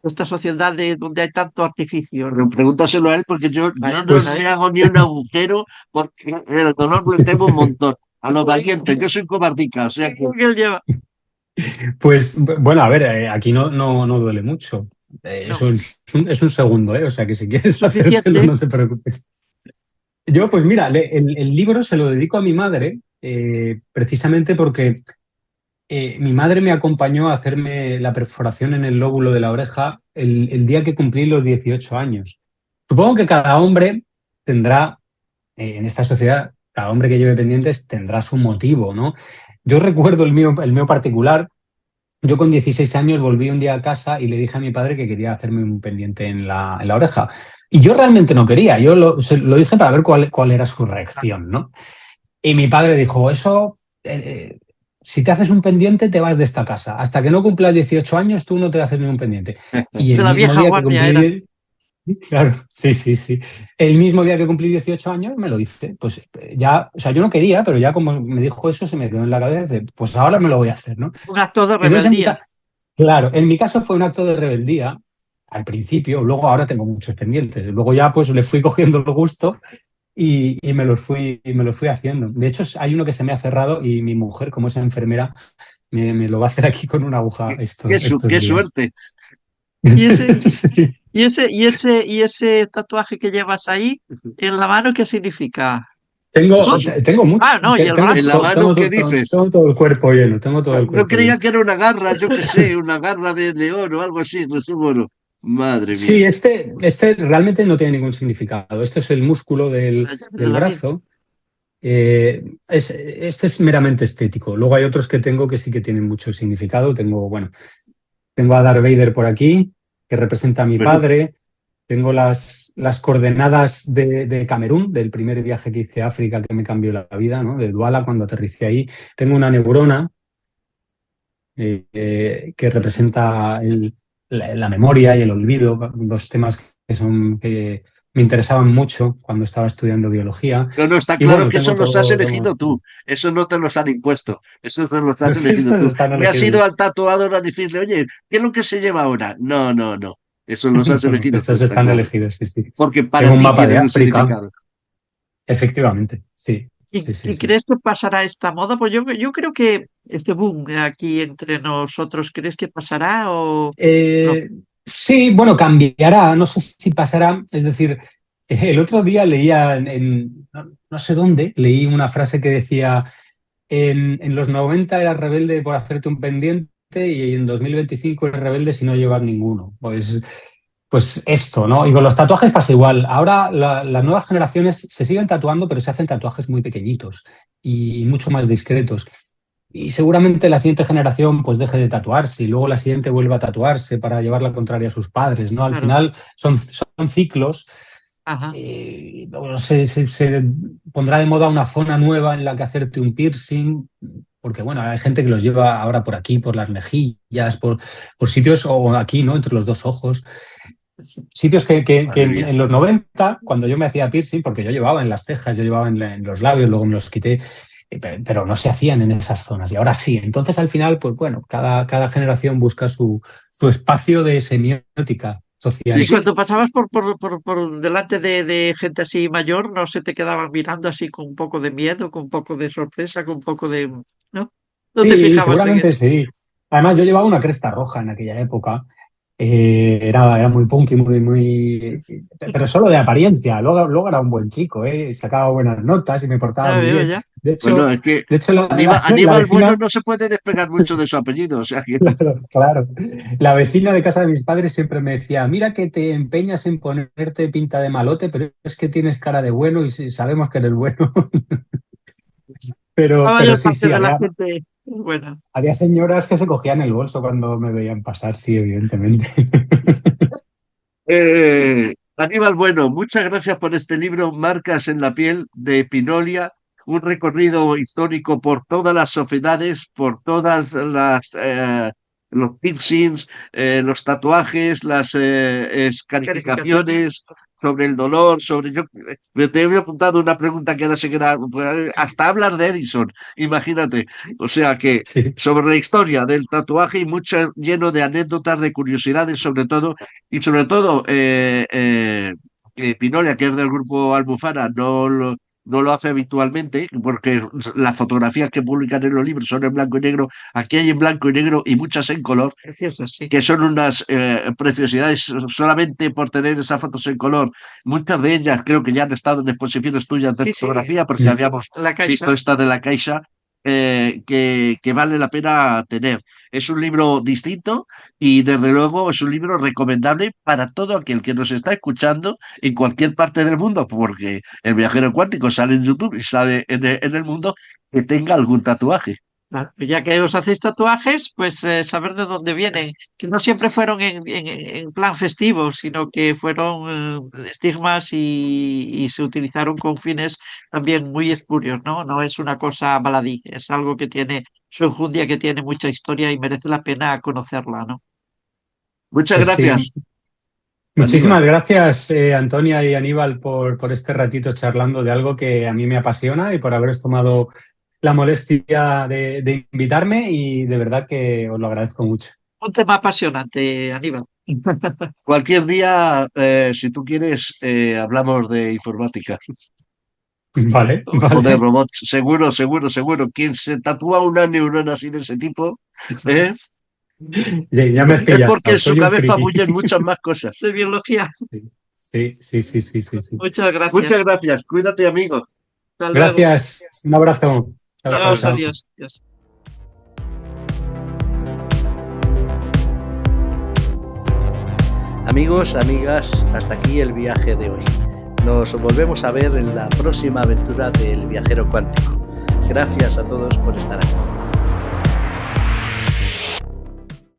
de esta sociedad donde hay tanto artificio. Pero pregúntaselo a él porque yo no Pues, le hago ni un agujero porque el dolor le tengo un montón. A los valientes, yo soy cobardica, o sea que... Creo que él lleva. pues bueno, a ver, aquí no duele mucho. No, Eso es un segundo, ¿eh? O sea que si quieres hacértelo, suficiente. no te preocupes. Yo, pues mira, el libro se lo dedico a mi madre, precisamente porque mi madre me acompañó a hacerme la perforación en el lóbulo de la oreja el día que cumplí los 18 años. Supongo que cada hombre tendrá, en esta sociedad, cada hombre que lleve pendientes tendrá su motivo, ¿no? Yo recuerdo el mío particular. Yo con 16 años volví un día a casa y le dije a mi padre que quería hacerme un pendiente en la oreja. Y yo realmente no quería, yo lo dije para ver cuál era su reacción, ¿no? Y mi padre dijo, eso, si te haces un pendiente te vas de esta casa. Hasta que no cumplas 18 años tú no te haces ningún pendiente. Y De el la mismo vieja día que guardia era. cumplí, claro, sí, sí, sí. El mismo día que cumplí 18 años me lo hice. Pues ya, o sea, yo no quería, pero ya como me dijo eso se me quedó en la cabeza, pues ahora me lo voy a hacer, ¿no? Un acto de Entonces, rebeldía. claro, en mi caso fue un acto de rebeldía al principio, luego ahora tengo muchos pendientes. Luego ya pues le fui cogiendo el gusto y me lo fui haciendo. De hecho, hay uno que se me ha cerrado y mi mujer, como es enfermera, me lo va a hacer aquí con una aguja estos Qué días. suerte. Y ese, Sí. y ese tatuaje que llevas ahí en la mano, ¿qué significa? Tengo, Dos. tengo mucho, Ah, no, y el tengo, En la brazo. mano, tengo, ¿qué tengo, dices? tengo todo el cuerpo lleno, tengo todo el Yo cuerpo lleno. creía que era una garra, yo qué sé, una garra de león o algo así, resumo. Madre mía. Sí, este realmente no tiene ningún significado. Este es el músculo La del, llave de del la mente. brazo. Este es meramente estético. Luego hay otros que tengo que sí que tienen mucho significado. Tengo a Darth Vader por aquí, que representa a mi Bueno, padre. Tengo las coordenadas de Camerún, del primer viaje que hice a África que me cambió la vida, ¿no? De Douala, cuando aterricé ahí. Tengo una neurona que representa la memoria y el olvido, dos temas que son me interesaban mucho cuando estaba estudiando biología. No, está Y claro bueno, que eso tengo los has todo... elegido tú. Eso no te los han impuesto. Eso te los has elegido Estos tú. están Me has ido elegidos. al tatuador a decirle, oye, ¿qué es lo que se lleva ahora? No, no, no. Eso los has elegido tú, Estos está están claro. elegidos, sí, sí. Porque Tengo para un ti mapa de tienen un África, significado. efectivamente, sí, sí, sí, ¿Y sí. crees que pasará esta moda? Pues yo creo que este boom aquí entre nosotros, ¿crees que pasará o no? Sí, bueno, cambiará, no sé si pasará, es decir, el otro día leía no sé dónde, leí una frase que decía, en los 90 eras rebelde por hacerte un pendiente y en 2025 eres rebelde si no llevas ninguno. Pues esto, ¿no? Y con los tatuajes pasa igual. Ahora las nuevas generaciones se siguen tatuando, pero se hacen tatuajes muy pequeñitos y mucho más discretos. Y seguramente la siguiente generación pues deje de tatuarse y luego la siguiente vuelva a tatuarse para llevar la contraria a sus padres, ¿no? Al Claro, final son ciclos. ajá, Bueno, se pondrá de moda una zona nueva en la que hacerte un piercing, porque bueno, hay gente que los lleva ahora por aquí, por las mejillas, por sitios, o aquí, ¿no? Entre los dos ojos. Sitios que Madre mía. en los 90, cuando yo me hacía piercing, porque yo llevaba en las cejas, yo llevaba en los labios, luego me los quité, pero no se hacían en esas zonas y ahora sí. Entonces, al final, pues bueno, cada generación busca su espacio de semiótica Sí, y social. sí. cuando pasabas por delante de gente así mayor, no se te quedaban mirando así con un poco de miedo, con un poco de sorpresa, con un poco de, ¿no? No te Sí, fijabas en seguramente eso. sí. Además, yo llevaba una cresta roja en aquella época. Era muy punky, pero solo de apariencia. Luego era un buen chico, ¿eh? Sacaba buenas notas y me portaba Ya muy veo, bien. ya. De Bueno, hecho, es que de hecho la Aníbal Bueno vecina, no se puede despegar mucho de su apellido. O sea que claro, la vecina de casa de mis padres siempre me decía, mira que te empeñas en ponerte pinta de malote, pero es que tienes cara de bueno y sabemos que eres bueno. La Pero mayor sí, parte sí, de la había, gente, bueno. había señoras que se cogían el bolso cuando me veían pasar, sí, evidentemente. Aníbal Bueno, muchas gracias por este libro, Marcas en la piel de Pinolia, un recorrido histórico por todas las sociedades, por todas las los piercings, los tatuajes, las escarificaciones, sobre el dolor, sobre yo te había apuntado una pregunta que ahora se queda pues, hasta hablar de Edison, imagínate. O sea que Sí, sobre la historia del tatuaje y mucho lleno de anécdotas, de curiosidades, sobre todo, que Pinolia, que es del grupo Albufara, no lo hace habitualmente, porque las fotografías que publican en los libros son en blanco y negro. Aquí hay en blanco y negro y muchas en color, Precioso, sí. que son unas preciosidades solamente por tener esas fotos en color. Muchas de ellas creo que ya han estado en exposiciones tuyas de Sí, sí. fotografía, por si habíamos La visto Caixa. esta de la Caixa, que vale la pena tener. Es un libro distinto y desde luego es un libro recomendable para todo aquel que nos está escuchando en cualquier parte del mundo, porque el viajero cuántico sale en YouTube y sale en el mundo que tenga algún tatuaje. Claro, ya que os hacéis tatuajes, pues saber de dónde vienen, que no siempre fueron en plan festivo, sino que fueron estigmas y se utilizaron con fines también muy espurios, ¿no? No es una cosa baladí, es algo que tiene su enjundia, que tiene mucha historia y merece la pena conocerla, ¿no? Muchas pues sí. gracias, Muchísimas Aníbal. gracias, Antonia y Aníbal, por este ratito charlando de algo que a mí me apasiona y por haberos tomado la molestia de invitarme y de verdad que os lo agradezco mucho. Un tema apasionante, Aníbal. Cualquier día, si tú quieres, hablamos de informática Vale, o de vale. robots. Seguro, seguro, seguro. Quien se tatúa una neurona así de ese tipo, ¿eh? Ya me has Es porque pillado, en su soy un cabeza friki. bullen muchas más cosas. De biología. Sí, sí, sí, sí, sí, sí. Muchas gracias. Muchas gracias. Cuídate, amigo. Hasta luego. Gracias, un abrazo. Chao, chao, Adiós, chao. adiós. Adiós. Amigos, amigas, hasta aquí el viaje de hoy. Nos volvemos a ver en la próxima aventura del viajero cuántico. Gracias a todos por estar aquí.